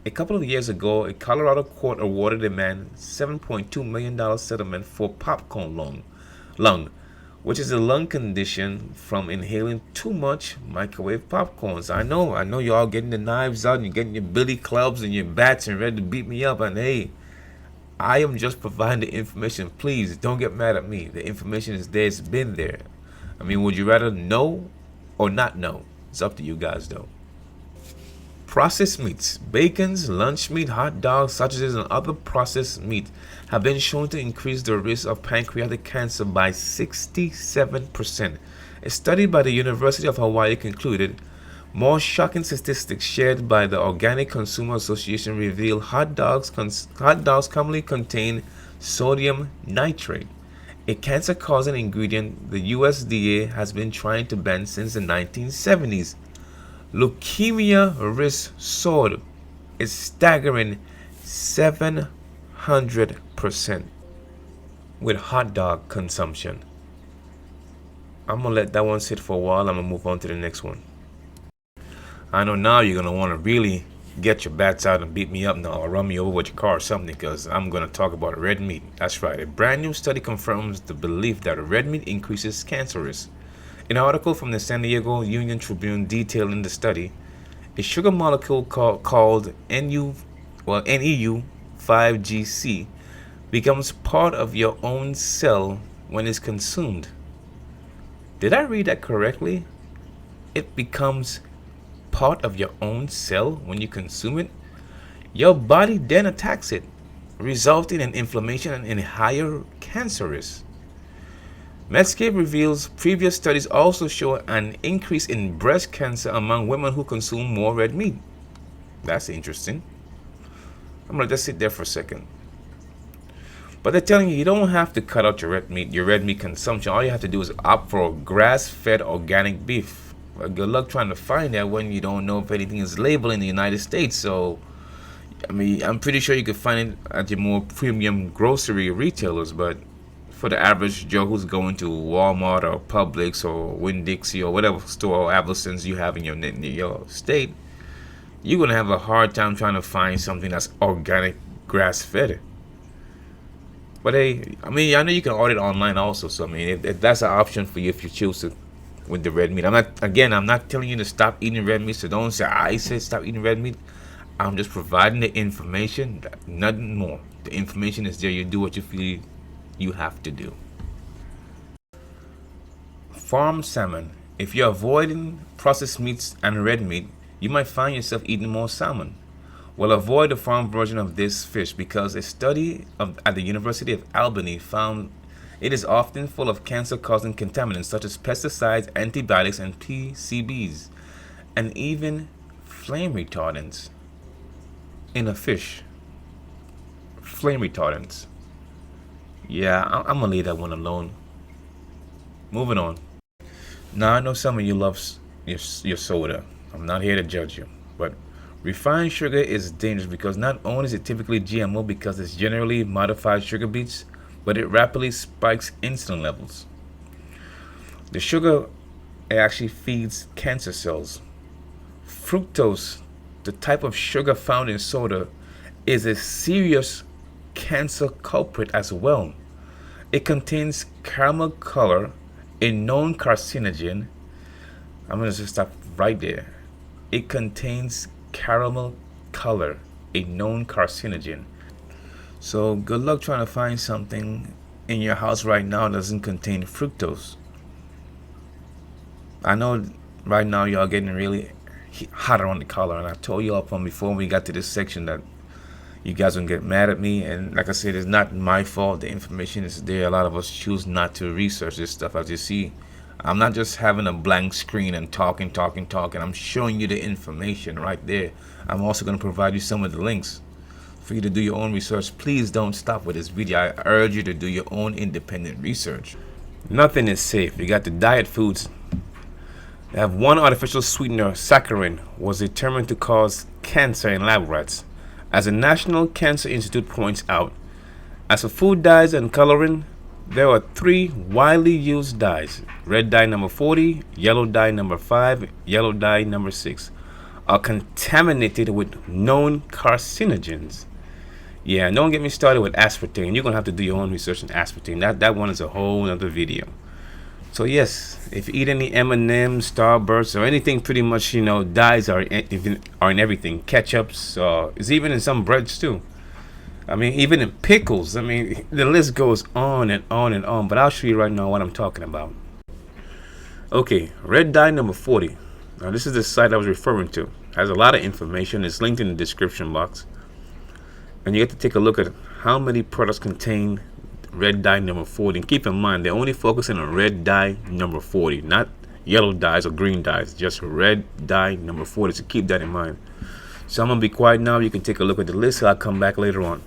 a couple of years ago, a Colorado court awarded a man $7.2 million settlement for popcorn lung, which is a lung condition from inhaling too much microwave popcorns. I know y'all getting the knives out and you're getting your billy clubs and your bats and ready to beat me up, and hey, I am just providing the information. Please don't get mad at me. The information is there. It's been there. I mean, would you rather know or not know? It's up to you guys, though. Processed meats, bacons, lunch meat, hot dogs, sausages, and other processed meat have been shown to increase the risk of pancreatic cancer by 67%. A study by the University of Hawaii concluded more shocking statistics shared by the Organic Consumer Association reveal hot dogs commonly contain sodium nitrate, a cancer-causing ingredient the USDA has been trying to ban since the 1970s. Leukemia risk soared a staggering 700% with hot dog consumption. I'm going to let that one sit for a while. I'm going to move on to the next one. I know now you're going to want to really get your bats out and beat me up now or run me over with your car or something, because I'm going to talk about red meat. That's right. A brand new study confirms the belief that red meat increases cancer risk. An article from the San Diego Union Tribune detailing the study, a sugar molecule called NEU5GC becomes part of your own cell when it's consumed. Did I read that correctly? It becomes part of your own cell when you consume it? Your body then attacks it. resulting in inflammation and higher cancer risk. Medscape reveals previous studies also show an increase in breast cancer among women who consume more red meat. That's interesting. I'm going to just sit there for a second. But they're telling you you don't have to cut out your red meat consumption. All you have to do is opt for grass-fed organic beef. Well, good luck trying to find that when you don't know if anything is labeled in the United States. So, I mean, I'm pretty sure you could find it at your more premium grocery retailers, but for the average Joe who's going to Walmart or Publix or Winn-Dixie or whatever store or Albertsons you have in your state, you're going to have a hard time trying to find something that's organic, grass-fed. But hey, I mean, I know you can order it online also. So I mean, if that's an option for you if you choose to with the red meat. I'm not telling you to stop eating red meat. So don't say I said stop eating red meat. I'm just providing the information, nothing more. The information is there. You do what you feel you have to do. Farm salmon. If you're avoiding processed meats and red meat, you might find yourself eating more salmon. Well, avoid the farm version of this fish because a study at the University of Albany found it is often full of cancer-causing contaminants such as pesticides, antibiotics, and PCBs, and even flame retardants in a fish. Flame retardants. Yeah, I'm going to leave that one alone. Moving on. Now, I know some of you love your soda. I'm not here to judge you, but refined sugar is dangerous because not only is it typically GMO because it's generally modified sugar beets, but it rapidly spikes insulin levels. The sugar actually feeds cancer cells. Fructose, the type of sugar found in soda, is a serious cancer culprit as well. It contains caramel color, a known carcinogen. I'm going to just stop right there. It contains caramel color, a known carcinogen. So good luck trying to find something in your house right now that doesn't contain fructose. I know right now y'all getting really hot on the collar, and I told y'all from before we got to this section that you guys will get mad at me, and like I said, it's not my fault. The information is there. A lot of us choose not to research this stuff. As you see, I'm not just having a blank screen and talking. I'm showing you the information right there. I'm also going to provide you some of the links for you to do your own research. Please don't stop with this video. I urge you to do your own independent research. Nothing is safe. You got the diet foods. They have one artificial sweetener, saccharin, was determined to cause cancer in lab rats. As the National Cancer Institute points out, as for food dyes and coloring, there are 3 widely used dyes: red dye number 40, yellow dye number 5, yellow dye number 6, are contaminated with known carcinogens. Yeah, don't get me started with aspartame. You're going to have to do your own research on aspartame. That one is a whole other video. So yes, if you eat any M&M's, Starbursts, or anything pretty much, dyes are in everything. Ketchups, it's even in some breads too. I mean, even in pickles. I mean, the list goes on and on and on. But I'll show you right now what I'm talking about. Okay, red dye number 40. Now this is the site I was referring to. It has a lot of information. It's linked in the description box. And you have to take a look at how many products contain red dye number 40. And keep in mind, they're only focusing on red dye number 40, not yellow dyes or green dyes, just red dye number 40. So keep that in mind. So I'm going to be quiet now. You can take a look at the list. I'll come back later on.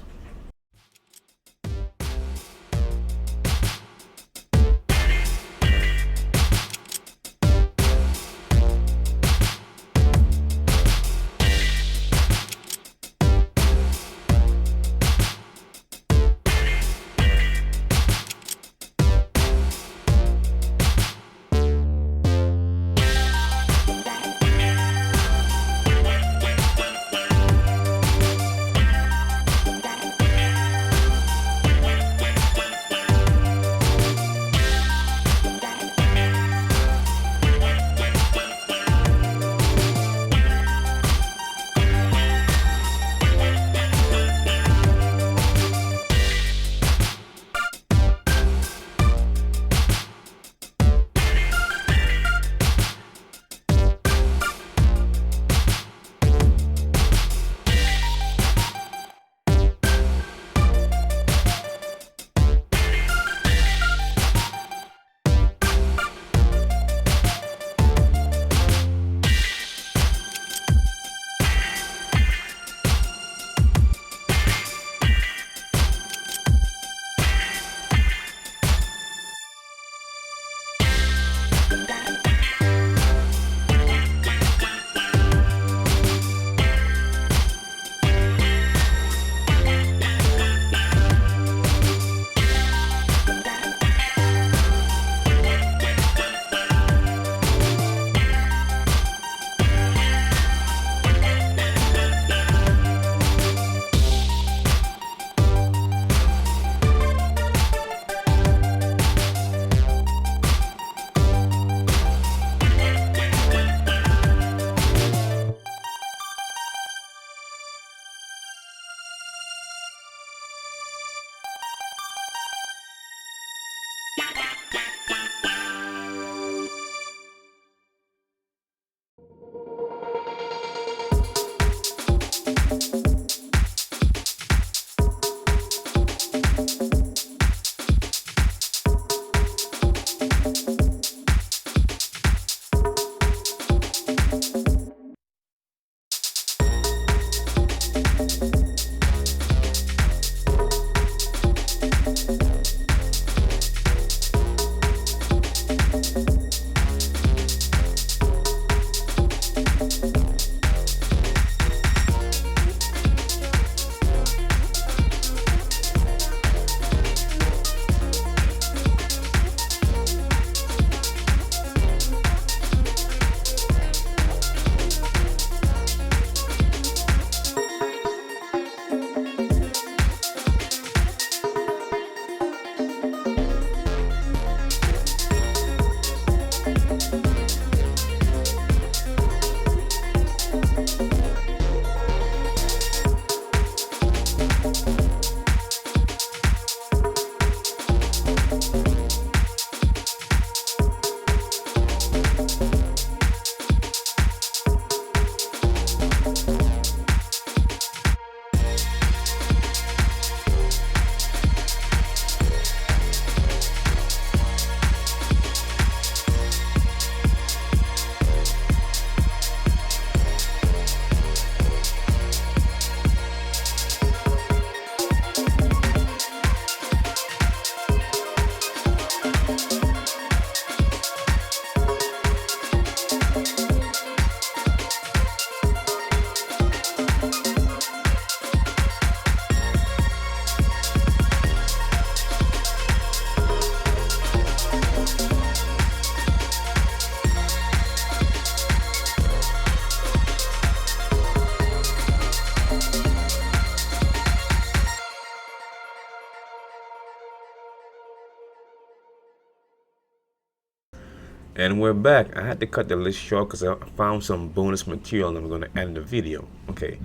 And we're back. I had to cut the list short because I found some bonus material and I'm going to add in the video. Okay.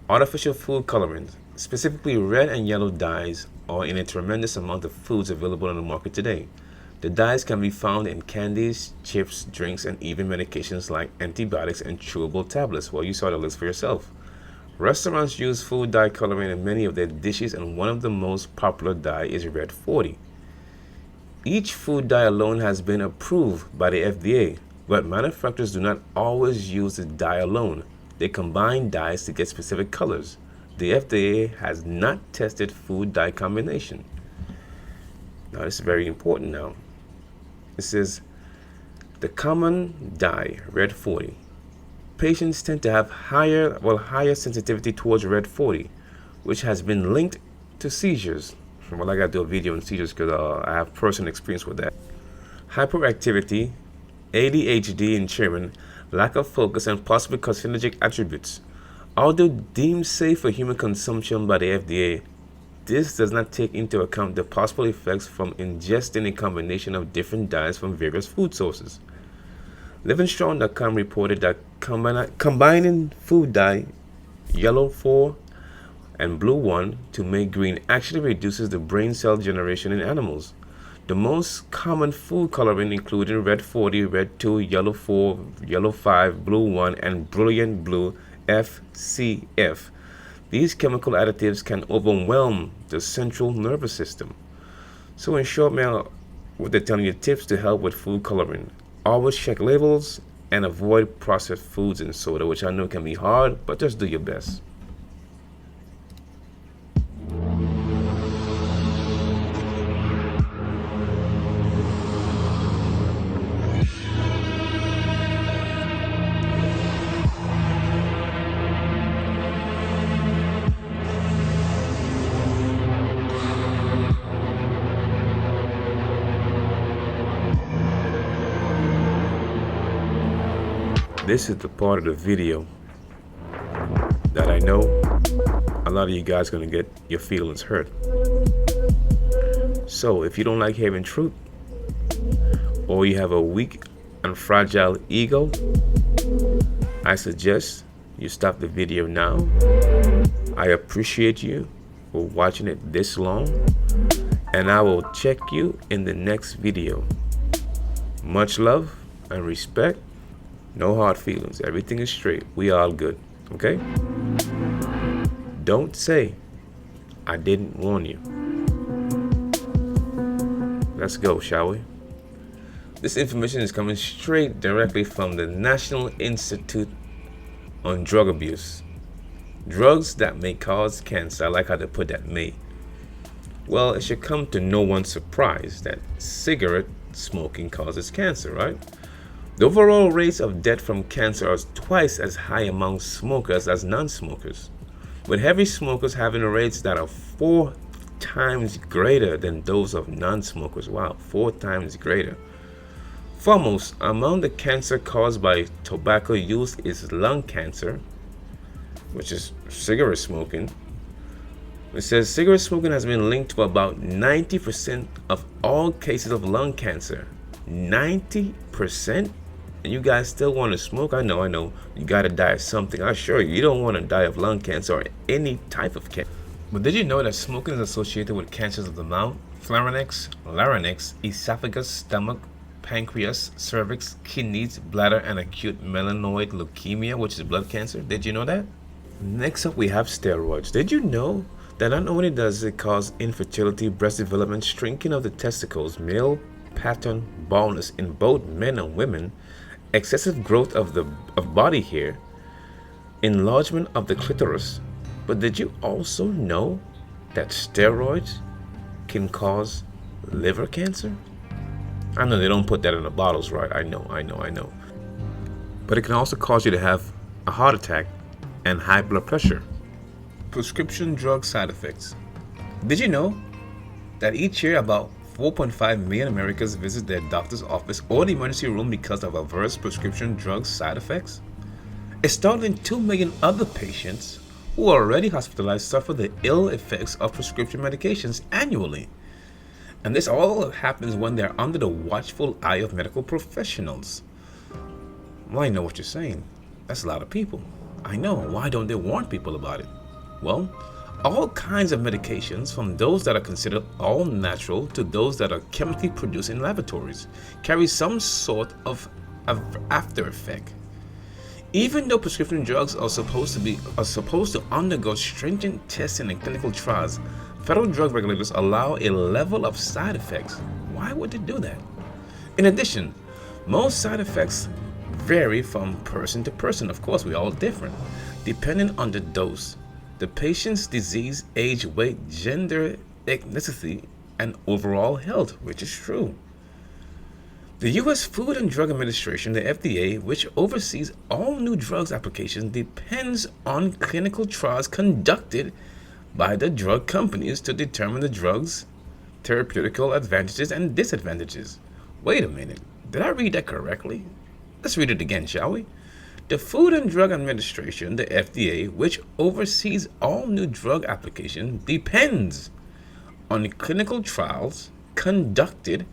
Artificial food colorants, specifically red and yellow dyes, are in a tremendous amount of foods available on the market today. The dyes can be found in candies, chips, drinks, and even medications like antibiotics and chewable tablets. Well, you saw the list for yourself. Restaurants use food dye coloring in many of their dishes, and one of the most popular dye is Red 40. Each food dye alone has been approved by the FDA, but manufacturers do not always use the dye alone. They combine dyes to get specific colors. The FDA has not tested food dye combination. Now, this is very important now. It says, the common dye, Red 40. Patients tend to have higher sensitivity towards Red 40, which has been linked to seizures. Well, I got to do a video on seizures because I have personal experience with that. Hyperactivity, ADHD in children, lack of focus, and possibly carcinogenic attributes. Although deemed safe for human consumption by the FDA, this does not take into account the possible effects from ingesting a combination of different dyes from various food sources. Livingstrong.com reported that combining food dye yellow 4 and blue 1 to make green actually reduces the brain cell generation in animals. The most common food coloring including Red 40, Red 2, Yellow 4, Yellow 5, Blue 1, and Brilliant Blue FCF. These chemical additives can overwhelm the central nervous system. So in short, man, what they're telling you, tips to help with food coloring. Always check labels and avoid processed foods and soda, which I know can be hard, but just do your best. This is the part of the video that I know a lot of you guys are going to get your feelings hurt. So if you don't like hearing truth, or you have a weak and fragile ego, I suggest you stop the video now. I appreciate you for watching it this long, and I will check you in the next video. Much love and respect. No hard feelings. Everything is straight. We all good. Okay? Don't say I didn't warn you. Let's go, shall we? This information is coming straight directly from the National Institute on Drug Abuse. Drugs that may cause cancer. I like how they put that may. Well, it should come to no one's surprise that cigarette smoking causes cancer, right? The overall rates of death from cancer are twice as high among smokers as non-smokers, with heavy smokers having rates that are 4 times greater than those of non-smokers. Wow, 4 times greater. Foremost among the cancer caused by tobacco use is lung cancer, which is cigarette smoking. It says cigarette smoking has been linked to about 90% of all cases of lung cancer. 90%? And you guys still want to smoke? I know. You got to die of something. I assure you, you don't want to die of lung cancer or any type of cancer. But did you know that smoking is associated with cancers of the mouth, pharynx, larynx, esophagus, stomach, pancreas, cervix, kidneys, bladder, and acute myeloid leukemia, which is blood cancer? Did you know that? Next up, we have steroids. Did you know that not only does it cause infertility, breast development, shrinking of the testicles, male pattern baldness in both men and women, excessive growth of body hair, enlargement of the clitoris, but did you also know that steroids can cause liver cancer? I know they don't put that in the bottles, right? I know. But it can also cause you to have a heart attack and high blood pressure. Prescription drug side effects. Did you know that each year about 4.5 million Americans visit their doctor's office or the emergency room because of adverse prescription drug side effects? A startling 2 million other patients who are already hospitalized suffer the ill effects of prescription medications annually. And this all happens when they're under the watchful eye of medical professionals. Well, I know what you're saying. That's a lot of people. I know. Why don't they warn people about it? Well, all kinds of medications, from those that are considered all natural to those that are chemically produced in laboratories, carry some sort of after effect. Even though prescription drugs are supposed to undergo stringent testing and clinical trials, federal drug regulators allow a level of side effects. Why would they do that? In addition, most side effects vary from person to person. Of course, we're all different, depending on the dose, the patient's disease, age, weight, gender, ethnicity, and overall health, which is true. The U.S. Food and Drug Administration, the FDA, which oversees all new drugs applications, depends on clinical trials conducted by the drug companies to determine the drug's therapeutical advantages and disadvantages. Wait a minute, did I read that correctly? Let's read it again, shall we? The Food and Drug Administration, the FDA, which oversees all new drug applications, depends on clinical trials conducted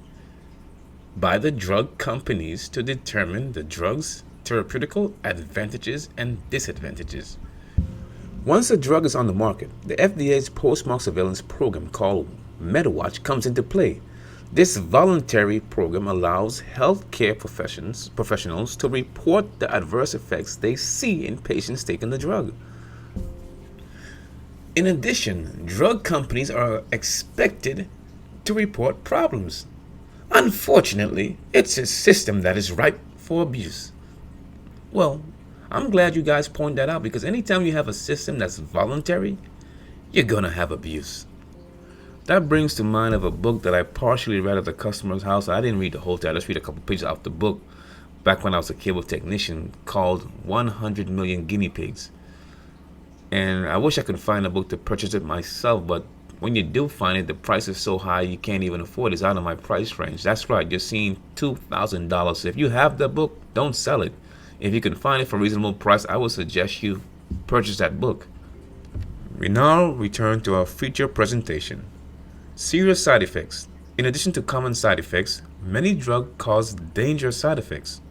by the drug companies to determine the drug's therapeutical advantages and disadvantages. Once a drug is on the market, the FDA's post-market surveillance program called MedWatch comes into play. This voluntary program allows healthcare professionals to report the adverse effects they see in patients taking the drug. In addition, drug companies are expected to report problems. Unfortunately, it's a system that is ripe for abuse. Well, I'm glad you guys point that out, because anytime you have a system that's voluntary, you're gonna have abuse. That brings to mind of a book that I partially read at the customer's house. I didn't read the whole thing. I just read a couple pages out the book back when I was a cable technician, called 100 Million Guinea Pigs. And I wish I could find a book to purchase it myself, but when you do find it, the price is so high you can't even afford it. It's out of my price range. That's right, you're seeing $2,000. If you have the book, don't sell it. If you can find it for a reasonable price, I would suggest you purchase that book. We now return to our feature presentation. Serious side effects. In addition to common side effects, many drugs cause dangerous side effects.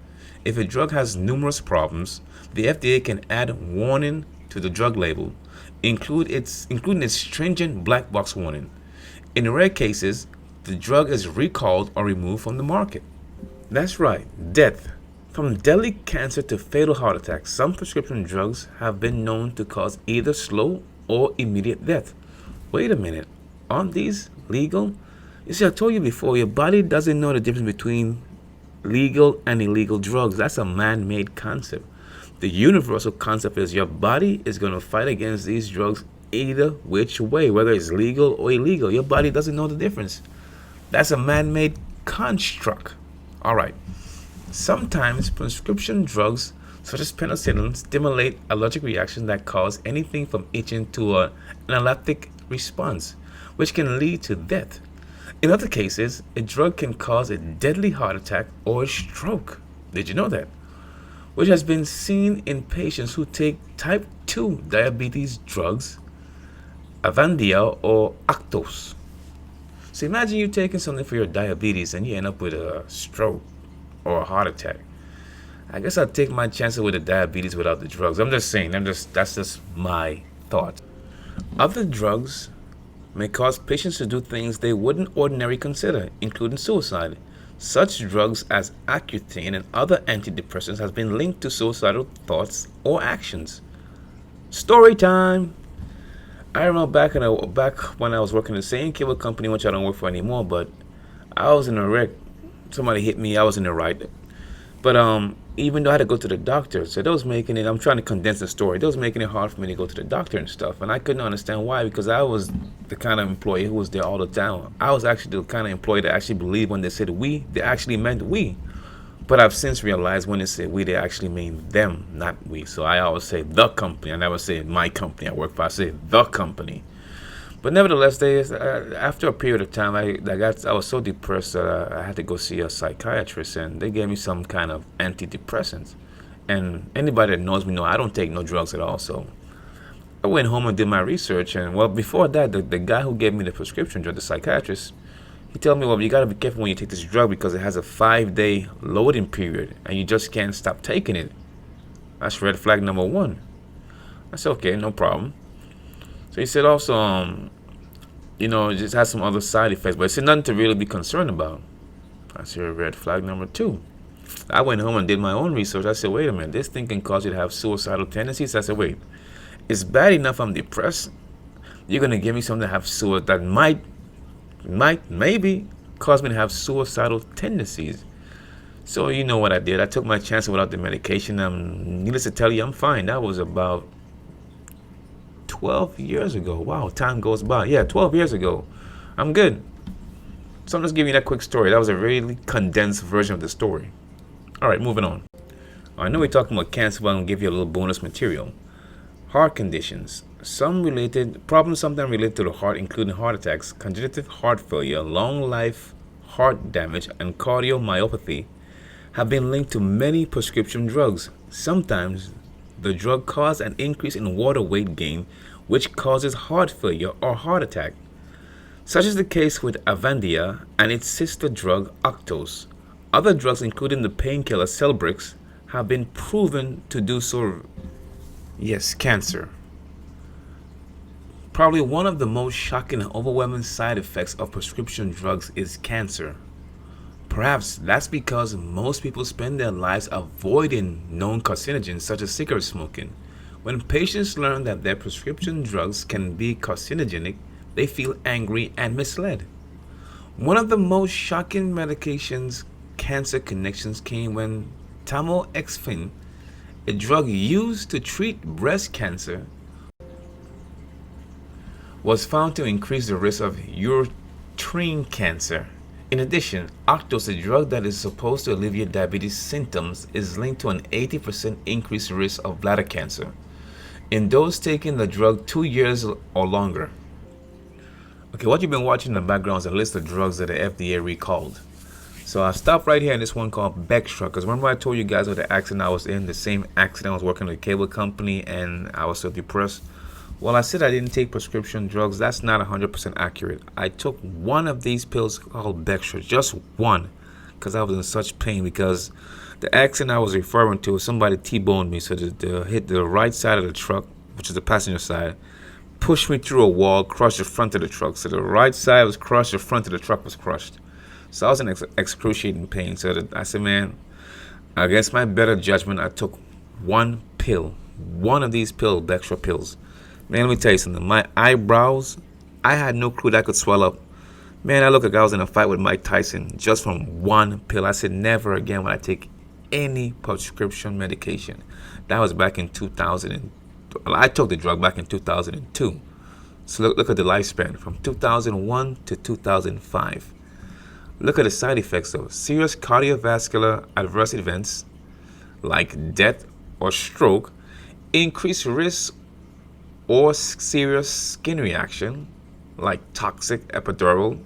If a drug has numerous problems, the FDA can add warning to the drug label, including its stringent black box warning. In rare cases, the drug is recalled or removed from the market. That's right, death. From deadly cancer to fatal heart attacks, some prescription drugs have been known to cause either slow or immediate death. Wait a minute, aren't these legal? You see, I told you before, your body doesn't know the difference between legal and illegal drugs. That's a man-made concept. The universal concept is your body is going to fight against these drugs either which way, whether it's legal or illegal. Your body doesn't know the difference. That's a man-made construct. All right. Sometimes prescription drugs such as penicillin stimulate allergic reactions that cause anything from itching to an anaphylactic response, which can lead to death. In other cases, a drug can cause a deadly heart attack or a stroke. Did you know that? Which has been seen in patients who take type 2 diabetes drugs, Avandia or Actos. So imagine you taking something for your diabetes and you end up with a stroke or a heart attack. I guess I'll take my chances with the diabetes without the drugs. I'm just saying, that's just my thought. Other drugs may cause patients to do things they wouldn't ordinarily consider, including suicide. Such drugs as Accutane and other antidepressants has been linked to suicidal thoughts or actions. Story time! I remember back when I was working in the same cable company, which I don't work for anymore, but I was in a wreck. Somebody hit me, I was in the right. But even though I had to go to the doctor, so that was making it, I'm trying to condense the story, that was making it hard for me to go to the doctor and stuff. And I couldn't understand why, because I was the kind of employee who was there all the time. I was actually the kind of employee that actually believed when they said we, they actually meant we. But I've since realized when they say we, they actually mean them, not we. So I always say the company. I never say my company I work for. I say the company. But nevertheless, after a period of time, I was so depressed that I had to go see a psychiatrist, and they gave me some kind of antidepressants. And anybody that knows me know I don't take no drugs at all. So went home and did my research, and well, before that, the guy who gave me the prescription drug, the psychiatrist, He told me, well, you got to be careful when you take this drug because it has a 5-day loading period and you just can't stop taking it. That's red flag number one. I said, okay, no problem. So he said also, it just has some other side effects, but it's nothing to really be concerned about. I said, red flag number two. I went home and did my own research. I said, wait a minute, this thing can cause you to have suicidal tendencies. I said, wait, it's bad enough I'm depressed. You're going to give me something that have that maybe cause me to have suicidal tendencies. So you know what I did. I took my chance without the medication. Needless to tell you, I'm fine. That was about 12 years ago. Wow, time goes by. Yeah, 12 years ago. I'm good. So I'm just giving you that quick story. That was a really condensed version of the story. All right, moving on. I know we're talking about cancer, but I'm going to give you a little bonus material. Heart conditions. Some problems sometimes related to the heart, including heart attacks, congestive heart failure, long life heart damage, and cardiomyopathy, have been linked to many prescription drugs. Sometimes the drug causes an increase in water weight gain, which causes heart failure or heart attack. Such is the case with Avandia and its sister drug Octos. Other drugs, including the painkiller Celbrix, have been proven to do so. Yes, cancer. Probably one of the most shocking and overwhelming side effects of prescription drugs is cancer. Perhaps that's because most people spend their lives avoiding known carcinogens such as cigarette smoking. When patients learn that their prescription drugs can be carcinogenic, they feel angry and misled. One of the most shocking medications cancer connections came when tamoxifen, a drug used to treat breast cancer, was found to increase the risk of uterine cancer. In addition, Octos, a drug that is supposed to alleviate diabetes symptoms, is linked to an 80% increased risk of bladder cancer in those taking the drug 2 years or longer. Okay, what you've been watching in the background is a list of drugs that the FDA recalled. So I stopped right here in this one called Bextra, because remember I told you guys what the accident I was in, the same accident I was working at a cable company and I was so depressed. Well, I said I didn't take prescription drugs. That's not 100% accurate. I took one of these pills called Bextra, just one, because I was in such pain because the accident I was referring to, somebody T-boned me, so the hit the right side of the truck, which is the passenger side, pushed me through a wall, crushed the front of the truck. So the right side was crushed, the front of the truck was crushed. So I was in excruciating pain. So I said, man, against my better judgment, I took one pill, one of these pills, Bextra pills. Man, let me tell you something. My eyebrows, I had no clue that I could swell up. Man, I looked like I was in a fight with Mike Tyson just from one pill. I said, never again will I take any prescription medication. That was back in 2000. I took the drug back in 2002. So look at the lifespan from 2001 to 2005. Look at the side effects though. Serious cardiovascular adverse events like death or stroke, increased risk or serious skin reaction like toxic epidural.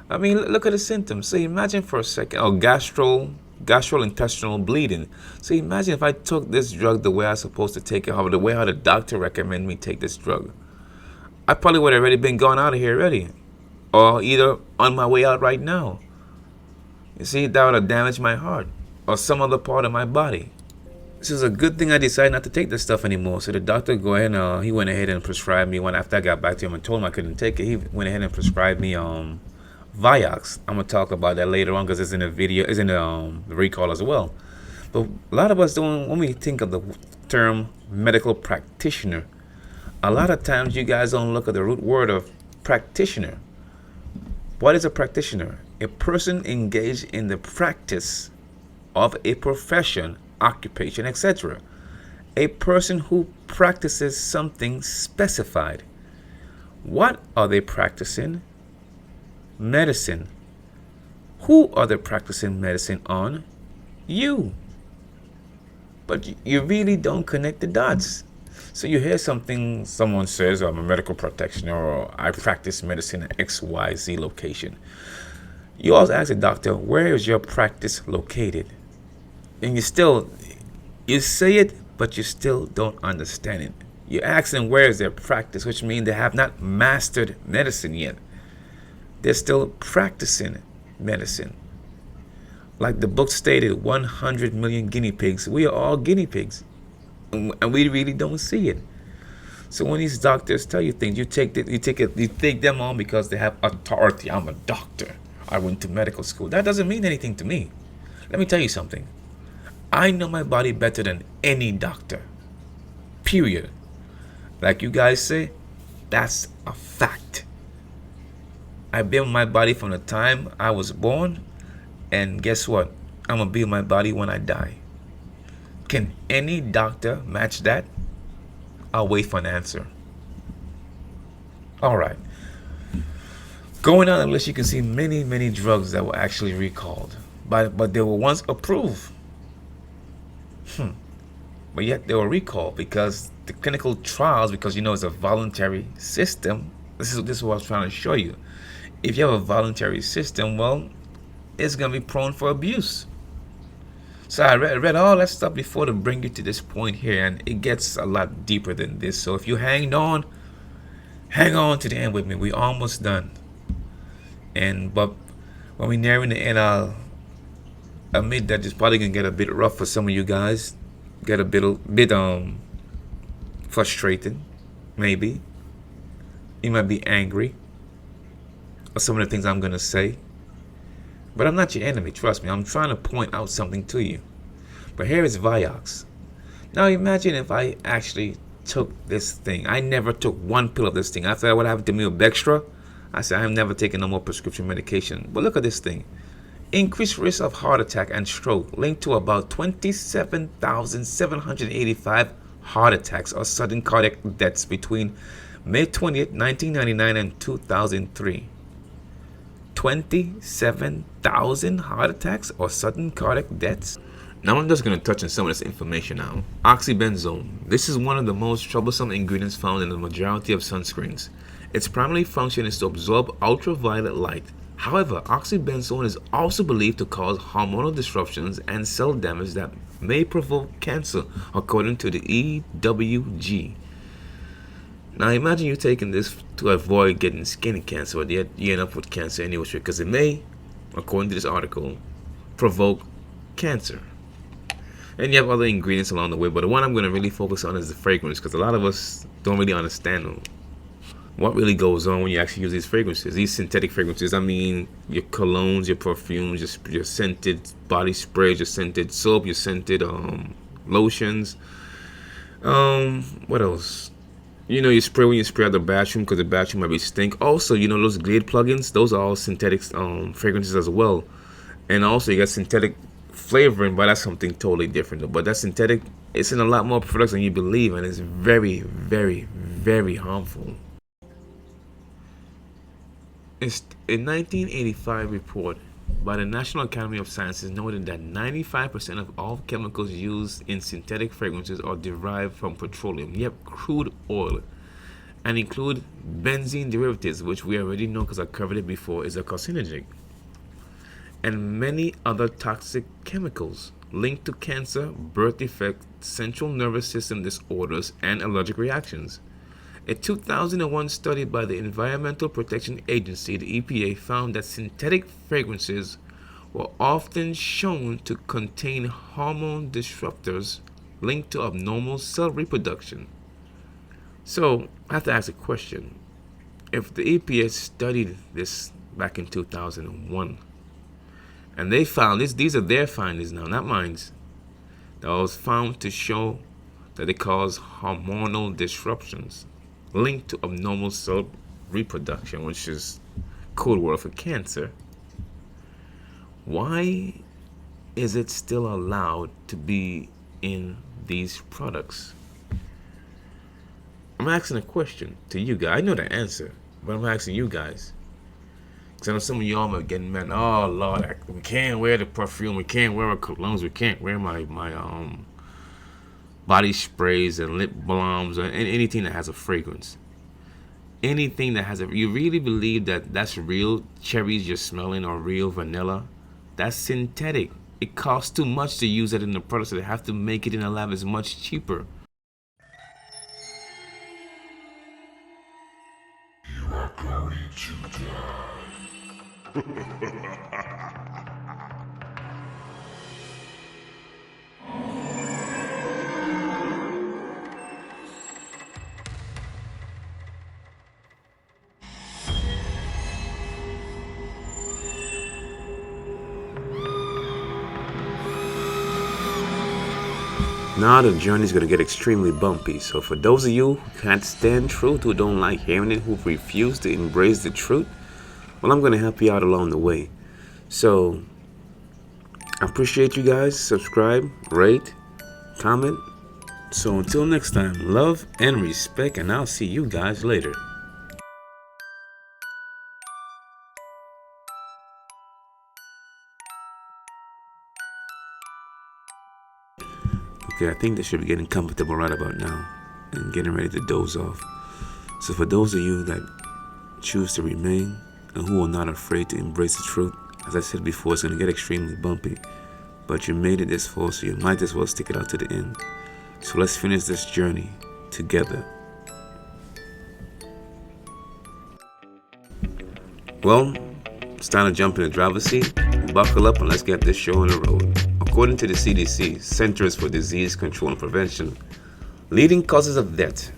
I mean, look at the symptoms. So imagine for a second, gastrointestinal bleeding. So imagine if I took this drug the way I was supposed to take it, or the way how the doctor recommended me take this drug. I probably would have already been gone out of here already, or either on my way out right now. You see, that would have damaged my heart or some other part of my body. This is a good thing I decided not to take this stuff anymore. So the doctor he went ahead and prescribed me one after I got back to him and told him I couldn't take it. He went ahead and prescribed me Vioxx. I'm gonna talk about that later on because it's in the video, it's in the recall as well. But a lot of us don't, when we think of the term medical practitioner, a lot of times you guys don't look at the root word of practitioner. What is a practitioner? A person engaged in the practice of a profession, occupation, etc. A person who practices something specified. What are they practicing? Medicine. Who are they practicing medicine on? You. But you really don't connect the dots. So you hear something, someone says, I'm a medical practitioner, or I practice medicine at XYZ location. You also ask the doctor, where is your practice located? And you say it, but you still don't understand it. You ask them where is their practice, which means they have not mastered medicine yet. They're still practicing medicine. Like the book stated, 100 million guinea pigs. We are all guinea pigs, and we really don't see it. So when these doctors tell you things, you take them on because they have authority. I'm a doctor. I went to medical school. That doesn't mean anything to me. Let me tell you something. I know my body better than any doctor. Period. Like you guys say, that's a fact. I built my body from the time I was born, and guess what? I'm gonna build my body when I die. Can any doctor match that? I'll wait for an answer. All right. Going on the list, you can see many drugs that were actually recalled, but they were once approved. But yet they were recalled because the clinical trials, because it's a voluntary system. This is what I was trying to show you. If you have a voluntary system, well, it's gonna be prone for abuse. So I read all that stuff before to bring you to this point here, and it gets a lot deeper than this. So if you hang on to the end with me. We almost done. But when we nearing the end, I'll admit that it's probably gonna get a bit rough for some of you guys. Get a bit frustrated, maybe. You might be angry at some of the things I'm gonna say. But I'm not your enemy, trust me. I'm trying to point out something to you. But here is Vioxx. Now imagine if I actually took this thing. I never took one pill of this thing. After what happened to me with Bextra, I said I'm never taking no more prescription medication. But look at this thing. Increased risk of heart attack and stroke linked to about 27,785 heart attacks or sudden cardiac deaths between May 20th, 1999 and 2003. 27,000 heart attacks or sudden cardiac deaths. Now I'm just going to touch on some of this information now. Oxybenzone. This is one of the most troublesome ingredients found in the majority of sunscreens. Its primary function is to absorb ultraviolet light. However, oxybenzone is also believed to cause hormonal disruptions and cell damage that may provoke cancer, according to the EWG. Now imagine you taking this to avoid getting skin cancer, or yet you end up with cancer anyway, because it may, according to this article, provoke cancer. And you have other ingredients along the way, but the one I'm going to really focus on is the fragrance, because a lot of us don't really understand what really goes on when you actually use these fragrances, these synthetic fragrances. I mean, your colognes, your perfumes, your scented body sprays, your scented soap, your scented lotions. What else? You spray when you spray out the bathroom, because the bathroom might be stink. Also, those Glade plugins, those are all synthetic fragrances as well. And also, you got synthetic flavoring, but that's something totally different. But that synthetic, it's in a lot more products than you believe, and it's very, very, very harmful. A 1985 report by the National Academy of Sciences noted that 95% of all chemicals used in synthetic fragrances are derived from petroleum, crude oil, and include benzene derivatives, which we already know because I covered it before, is a carcinogen, and many other toxic chemicals linked to cancer, birth defects, central nervous system disorders, and allergic reactions. A 2001 study by the Environmental Protection Agency, the EPA, found that synthetic fragrances were often shown to contain hormone disruptors linked to abnormal cell reproduction. So I have to ask a question. If the EPA studied this back in 2001, and they found this, these are their findings now, not mine, that was found to show that they cause hormonal disruptions linked to abnormal cell reproduction, which is code word for cancer. Why is it still allowed to be in these products? I'm asking a question to you guys. I know the answer, but I'm asking you guys. Because I know some of y'all are getting mad. Oh, Lord, we can't wear the perfume. We can't wear our colognes. We can't wear my body sprays and lip balms, or anything that has a fragrance. Anything that has you really believe that that's real cherries you're smelling, or real vanilla? That's synthetic. It costs too much to use it in the product, so they have to make it in a lab. It's much cheaper. You are going to die. Now the journey is going to get extremely bumpy, so for those of you who can't stand truth, who don't like hearing it, who refuse to embrace the truth, well, I'm going to help you out along the way. So, I appreciate you guys. Subscribe, rate, comment. So until next time, love and respect, and I'll see you guys later. Okay, I think they should be getting comfortable right about now and getting ready to doze off. So for those of you that choose to remain and who are not afraid to embrace the truth, as I said before, it's going to get extremely bumpy. But you made it this far, so you might as well stick it out to the end. So let's finish this journey together. Well, it's time to jump in the driver's seat, buckle up, and let's get this show on the road. According to the CDC, Centers for Disease Control and Prevention, leading causes of death.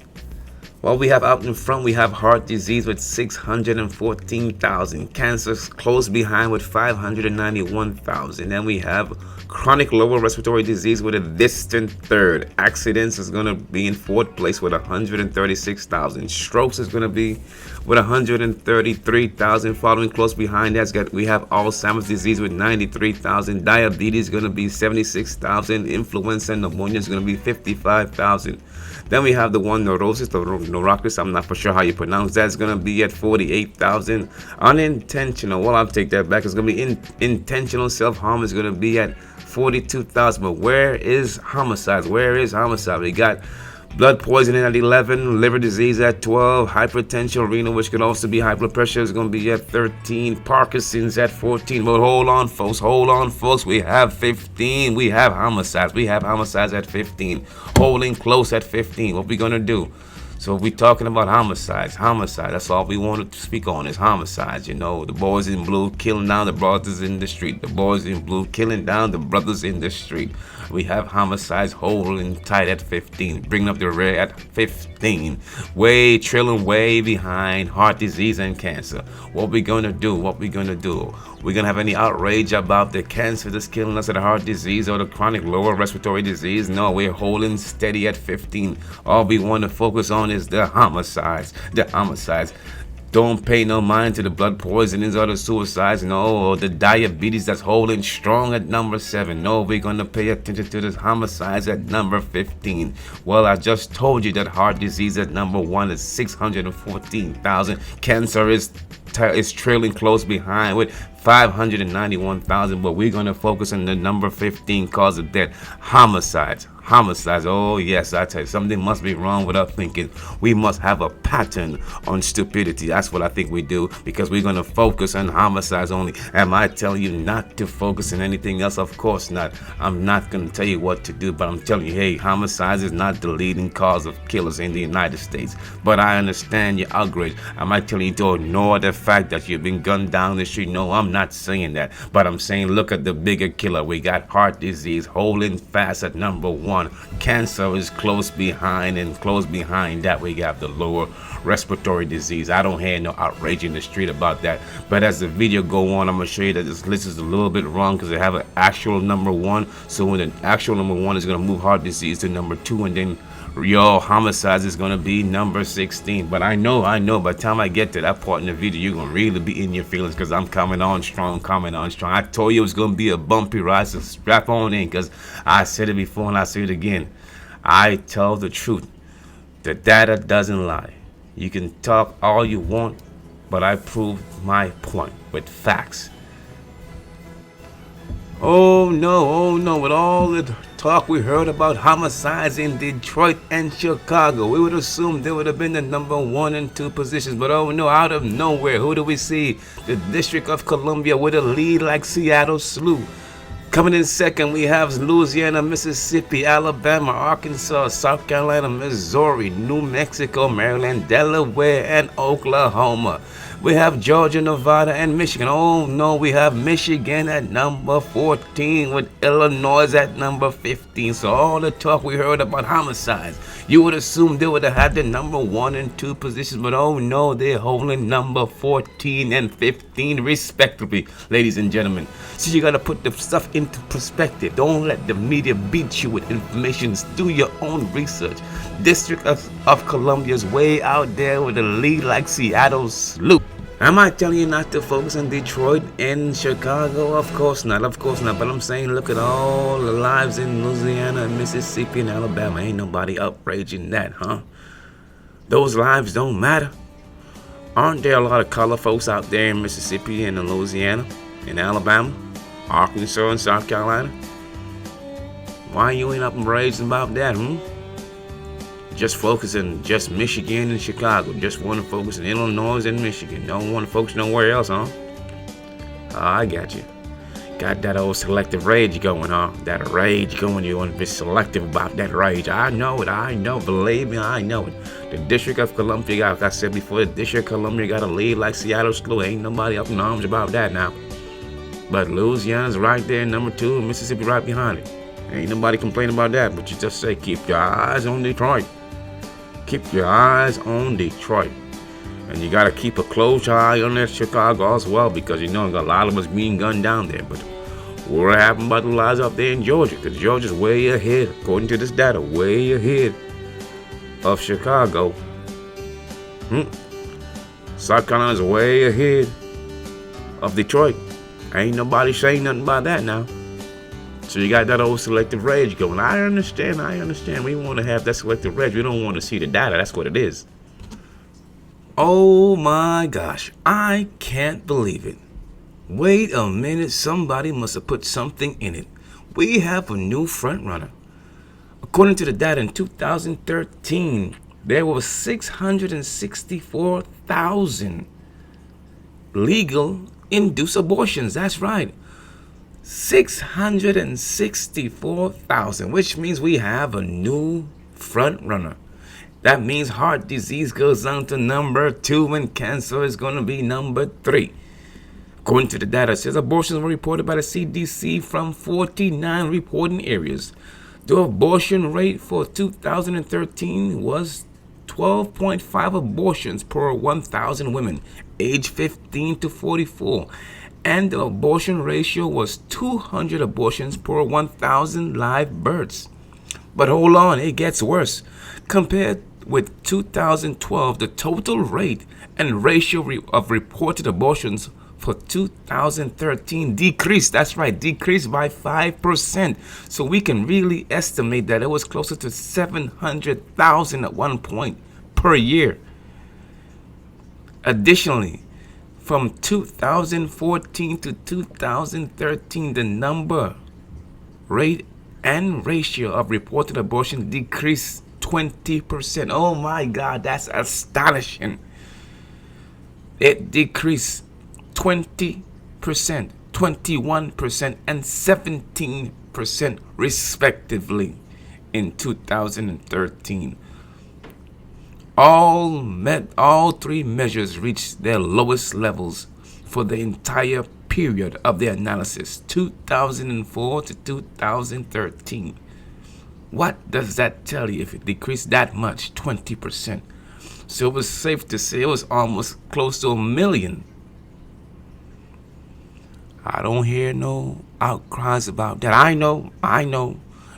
Well, we have out in front, we have heart disease with 614,000, cancer close behind with 591,000. Then we have chronic lower respiratory disease with a distant third. Accidents is going to be in fourth place with 136,000. Strokes is going to be with 133,000. Following close behind that, we have Alzheimer's disease with 93,000. Diabetes is going to be 76,000. Influenza and pneumonia is going to be 55,000. Then we have the one neurosis, the neurosis, I'm not for sure how you pronounce that. It's going to be at 48,000. Unintentional, well, I'll take that back. It's going to be intentional self-harm is going to be at 42,000. But where is homicides? Where is homicide? We got blood poisoning at 11, liver disease at 12, hypertension, renal, which could also be high blood pressure, is going to be at 13, Parkinson's at 14. But hold on, folks, we have 15. We have homicides. We have homicides at 15, holding close at 15. What we going to do? So we're talking about homicides. That's all we want to speak on is homicides. You know, the boys in blue killing down the brothers in the street. The boys in blue killing down the brothers in the street. We have homicides holding tight at 15, bringing up the rear at 15, trailing way behind heart disease and cancer. What we gonna do? We're gonna have any outrage about the cancer that's killing us, or the heart disease, or the chronic lower respiratory disease? No, we're holding steady at 15. All we want to focus on is the homicides. Don't pay no mind to the blood poisonings or the suicides, no, or the diabetes that's holding strong at number 7. No, we're going to pay attention to the homicides at number 15. Well, I just told you that heart disease at number 1 is 614,000. Cancer is trailing close behind with 591,000, but we're going to focus on the number 15 cause of death, homicides. Oh yes, I tell you, something must be wrong with our thinking. We must have a pattern on stupidity. That's what I think we do, because we're going to focus on homicides only. Am I telling you not to focus on anything else? Of course not. I'm not going to tell you what to do, but I'm telling you, hey, homicides is not the leading cause of killers in the United States. But I understand your outrage. Am I telling you to ignore the fact that you've been gunned down the street? No, I'm not saying that, but I'm saying look at the bigger killer. We got heart disease holding fast at number 1. Cancer is close behind, and close behind that we got the lower respiratory disease. I don't hear no outrage in the street about that, but as the video go on, I'm gonna show you that this list is a little bit wrong, because they have an actual number 1. So when the actual number 1 is gonna move heart disease to number 2, and then your homicides is gonna be number 16. But I know by the time I get to that part in the video, you're gonna really be in your feelings, because I'm coming on strong. I told you it was gonna be a bumpy ride, so strap on in, because I said it before and I say it again. I tell the truth. The data doesn't lie. You can talk all you want, but I prove my point with facts. Oh no, with all the talk we heard about homicides in Detroit and Chicago, we would assume they would have been the number 1 and 2 positions. But oh no, out of nowhere, who do we see? The District of Columbia with a lead like Seattle slew. Coming in second, we have Louisiana, Mississippi, Alabama, Arkansas, South Carolina, Missouri, New Mexico, Maryland, Delaware, and Oklahoma. We have Georgia, Nevada, and Michigan. Oh no, we have Michigan at number 14 with Illinois at number 15. So all the talk we heard about homicides, you would assume they would have had the number 1 and 2 positions, but oh no, they're holding number 14 and 15 respectively, ladies and gentlemen. So you gotta put the stuff into perspective. Don't let the media beat you with information. Do your own research. District of Columbia is way out there with a lead like Seattle's sloop. Am I telling you not to focus on Detroit and Chicago? Of course not, But I'm saying look at all the lives in Louisiana and Mississippi and Alabama. Ain't nobody outraging that, huh? Those lives don't matter. Aren't there a lot of color folks out there in Mississippi and in Louisiana, in Alabama, Arkansas, and South Carolina? Why you ain't outraged about that, Just focusing just Michigan and Chicago. Just want to focus in Illinois and Michigan. Don't want to focus nowhere else, huh? I got you. Got that old selective rage going, huh? That rage going. You want to be selective about that rage. I know it. Believe me, I know it. The District of Columbia, like I said before, the District of Columbia got a lead like Seattle School. Ain't nobody up in arms about that now. But Louisiana's right there, number 2, and Mississippi right behind it. Ain't nobody complaining about that. But you just say, keep your eyes on Detroit. Keep your eyes on Detroit. And you got to keep a close eye on that Chicago as well, because you know a lot of us being gunned down there. But what happened about the lives up there in Georgia? Because Georgia's way ahead, according to this data, way ahead of Chicago. South Carolina's way ahead of Detroit. Ain't nobody saying nothing about that now. So you got that old selective rage going. I understand. We want to have that selective rage. We don't want to see the data. That's what it is. Oh my gosh. I can't believe it. Wait a minute. Somebody must have put something in it. We have a new front runner. According to the data in 2013, there were 664,000 legal induced abortions. That's right. 664,000, which means we have a new front runner. That means heart disease goes on to number 2 and cancer is going to be number 3. According to the data, it says abortions were reported by the CDC from 49 reporting areas. The abortion rate for 2013 was 12.5 abortions per 1,000 women aged 15 to 44. And the abortion ratio was 200 abortions per 1,000 live births. But hold on, it gets worse. Compared with 2012, the total rate and ratio of reported abortions for 2013 decreased. That's right, decreased by 5%. So we can really estimate that it was closer to 700,000 at one point per year. Additionally, from 2014 to 2013, the number, rate, and ratio of reported abortion decreased 20%. Oh my God, that's astonishing. It decreased 20%, 21%, and 17% respectively in 2013. All 3 measures reached their lowest levels for the entire period of the analysis, 2004 to 2013. What does that tell you if it decreased that much, 20%? So it was safe to say it was almost close to 1 million. I don't hear no outcries about that. I know.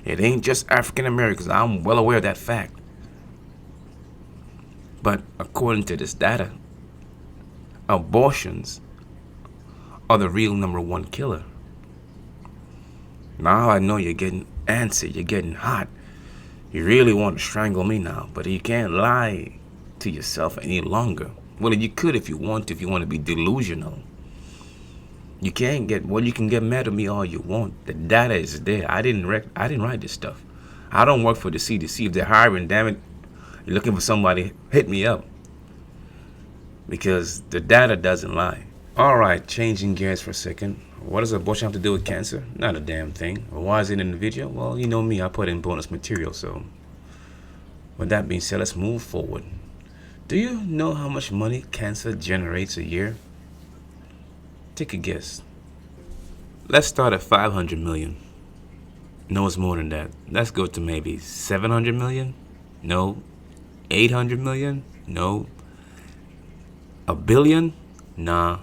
It ain't just African Americans. I'm well aware of that fact. But according to this data, abortions are the real number 1 killer. Now I know you're getting antsy, you're getting hot. You really want to strangle me now, but you can't lie to yourself any longer. Well, you could if you want to be delusional. You can get mad at me all you want. The data is there. I didn't write this stuff. I don't work for the CDC. If they're hiring, damn it, you're looking for somebody, hit me up. Because the data doesn't lie. All right, changing gears for a second. What does abortion have to do with cancer? Not a damn thing. Why is it in the video? Well, you know me, I put in bonus material. So with that being said, let's move forward Do you know how much money cancer generates a year? Take a guess. Let's start at 500 million. No, it's more than that. Let's go to maybe 700 million. No. 800 million. No. A billion? Nah.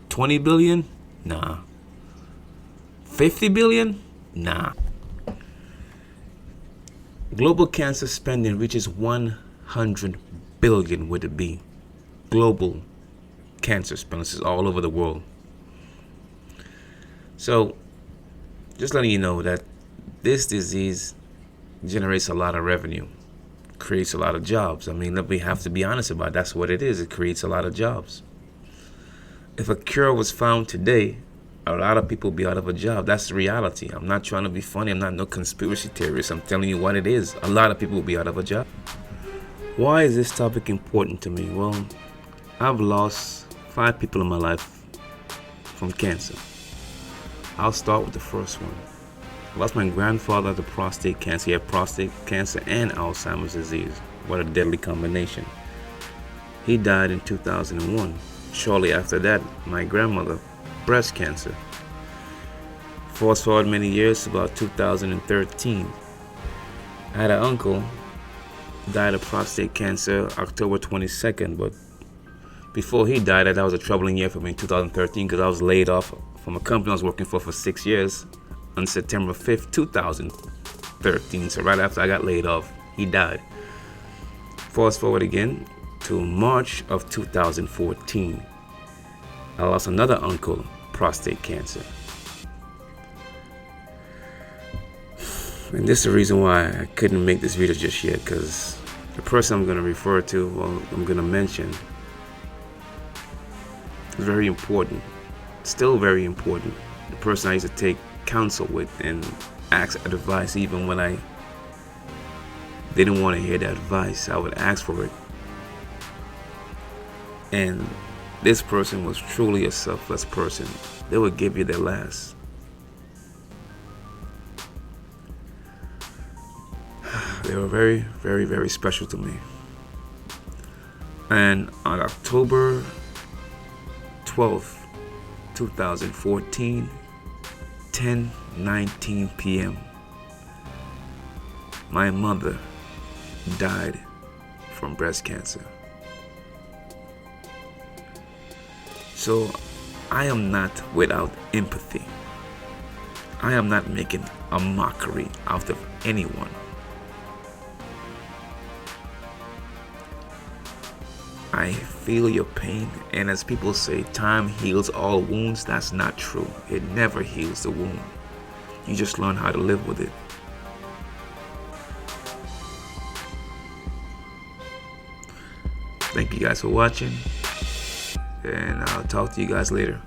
20 billion? Nah. 50 billion? Nah. Global cancer spending reaches 100 billion with a B. Global cancer spending all over the world. So, just letting you know that this disease generates a lot of revenue, creates a lot of jobs. I mean, we have to be honest about it. That's what it is. It creates a lot of jobs. If a cure was found today, a lot of people would be out of a job. That's the reality. I'm not trying to be funny. I'm not no conspiracy theorist. I'm telling you what it is. A lot of people will be out of a job. Why is this topic important to me? Well, I've lost 5 people in my life from cancer. I'll start with the first one. I lost my grandfather to prostate cancer. He had prostate cancer and Alzheimer's disease. What a deadly combination. He died in 2001. Shortly after that, my grandmother, breast cancer. Fast forward many years to about 2013. I had an uncle died of prostate cancer October 22nd, but before he died, that was a troubling year for me in 2013 because I was laid off from a company I was working for 6 years on September 5th, 2013. So right after I got laid off, he died. Fast forward again to March of 2014. I lost another uncle, prostate cancer. And this is the reason why I couldn't make this video just yet, because the person I'm going to refer to, well, I'm going to mention, is very important. Still very important. The person I used to take counsel with and ask advice even when I didn't want to hear that advice. I would ask for it. And this person was truly a selfless person. They would give you their last. They were very, very, very special to me. And on October 12th, 2014, 10:19 p.m., my mother died from breast cancer. So I am not without empathy. I am not making a mockery out of anyone. I feel your pain, and as people say, time heals all wounds. That's not true. It never heals the wound. You just learn how to live with it. Thank you guys for watching, and I'll talk to you guys later.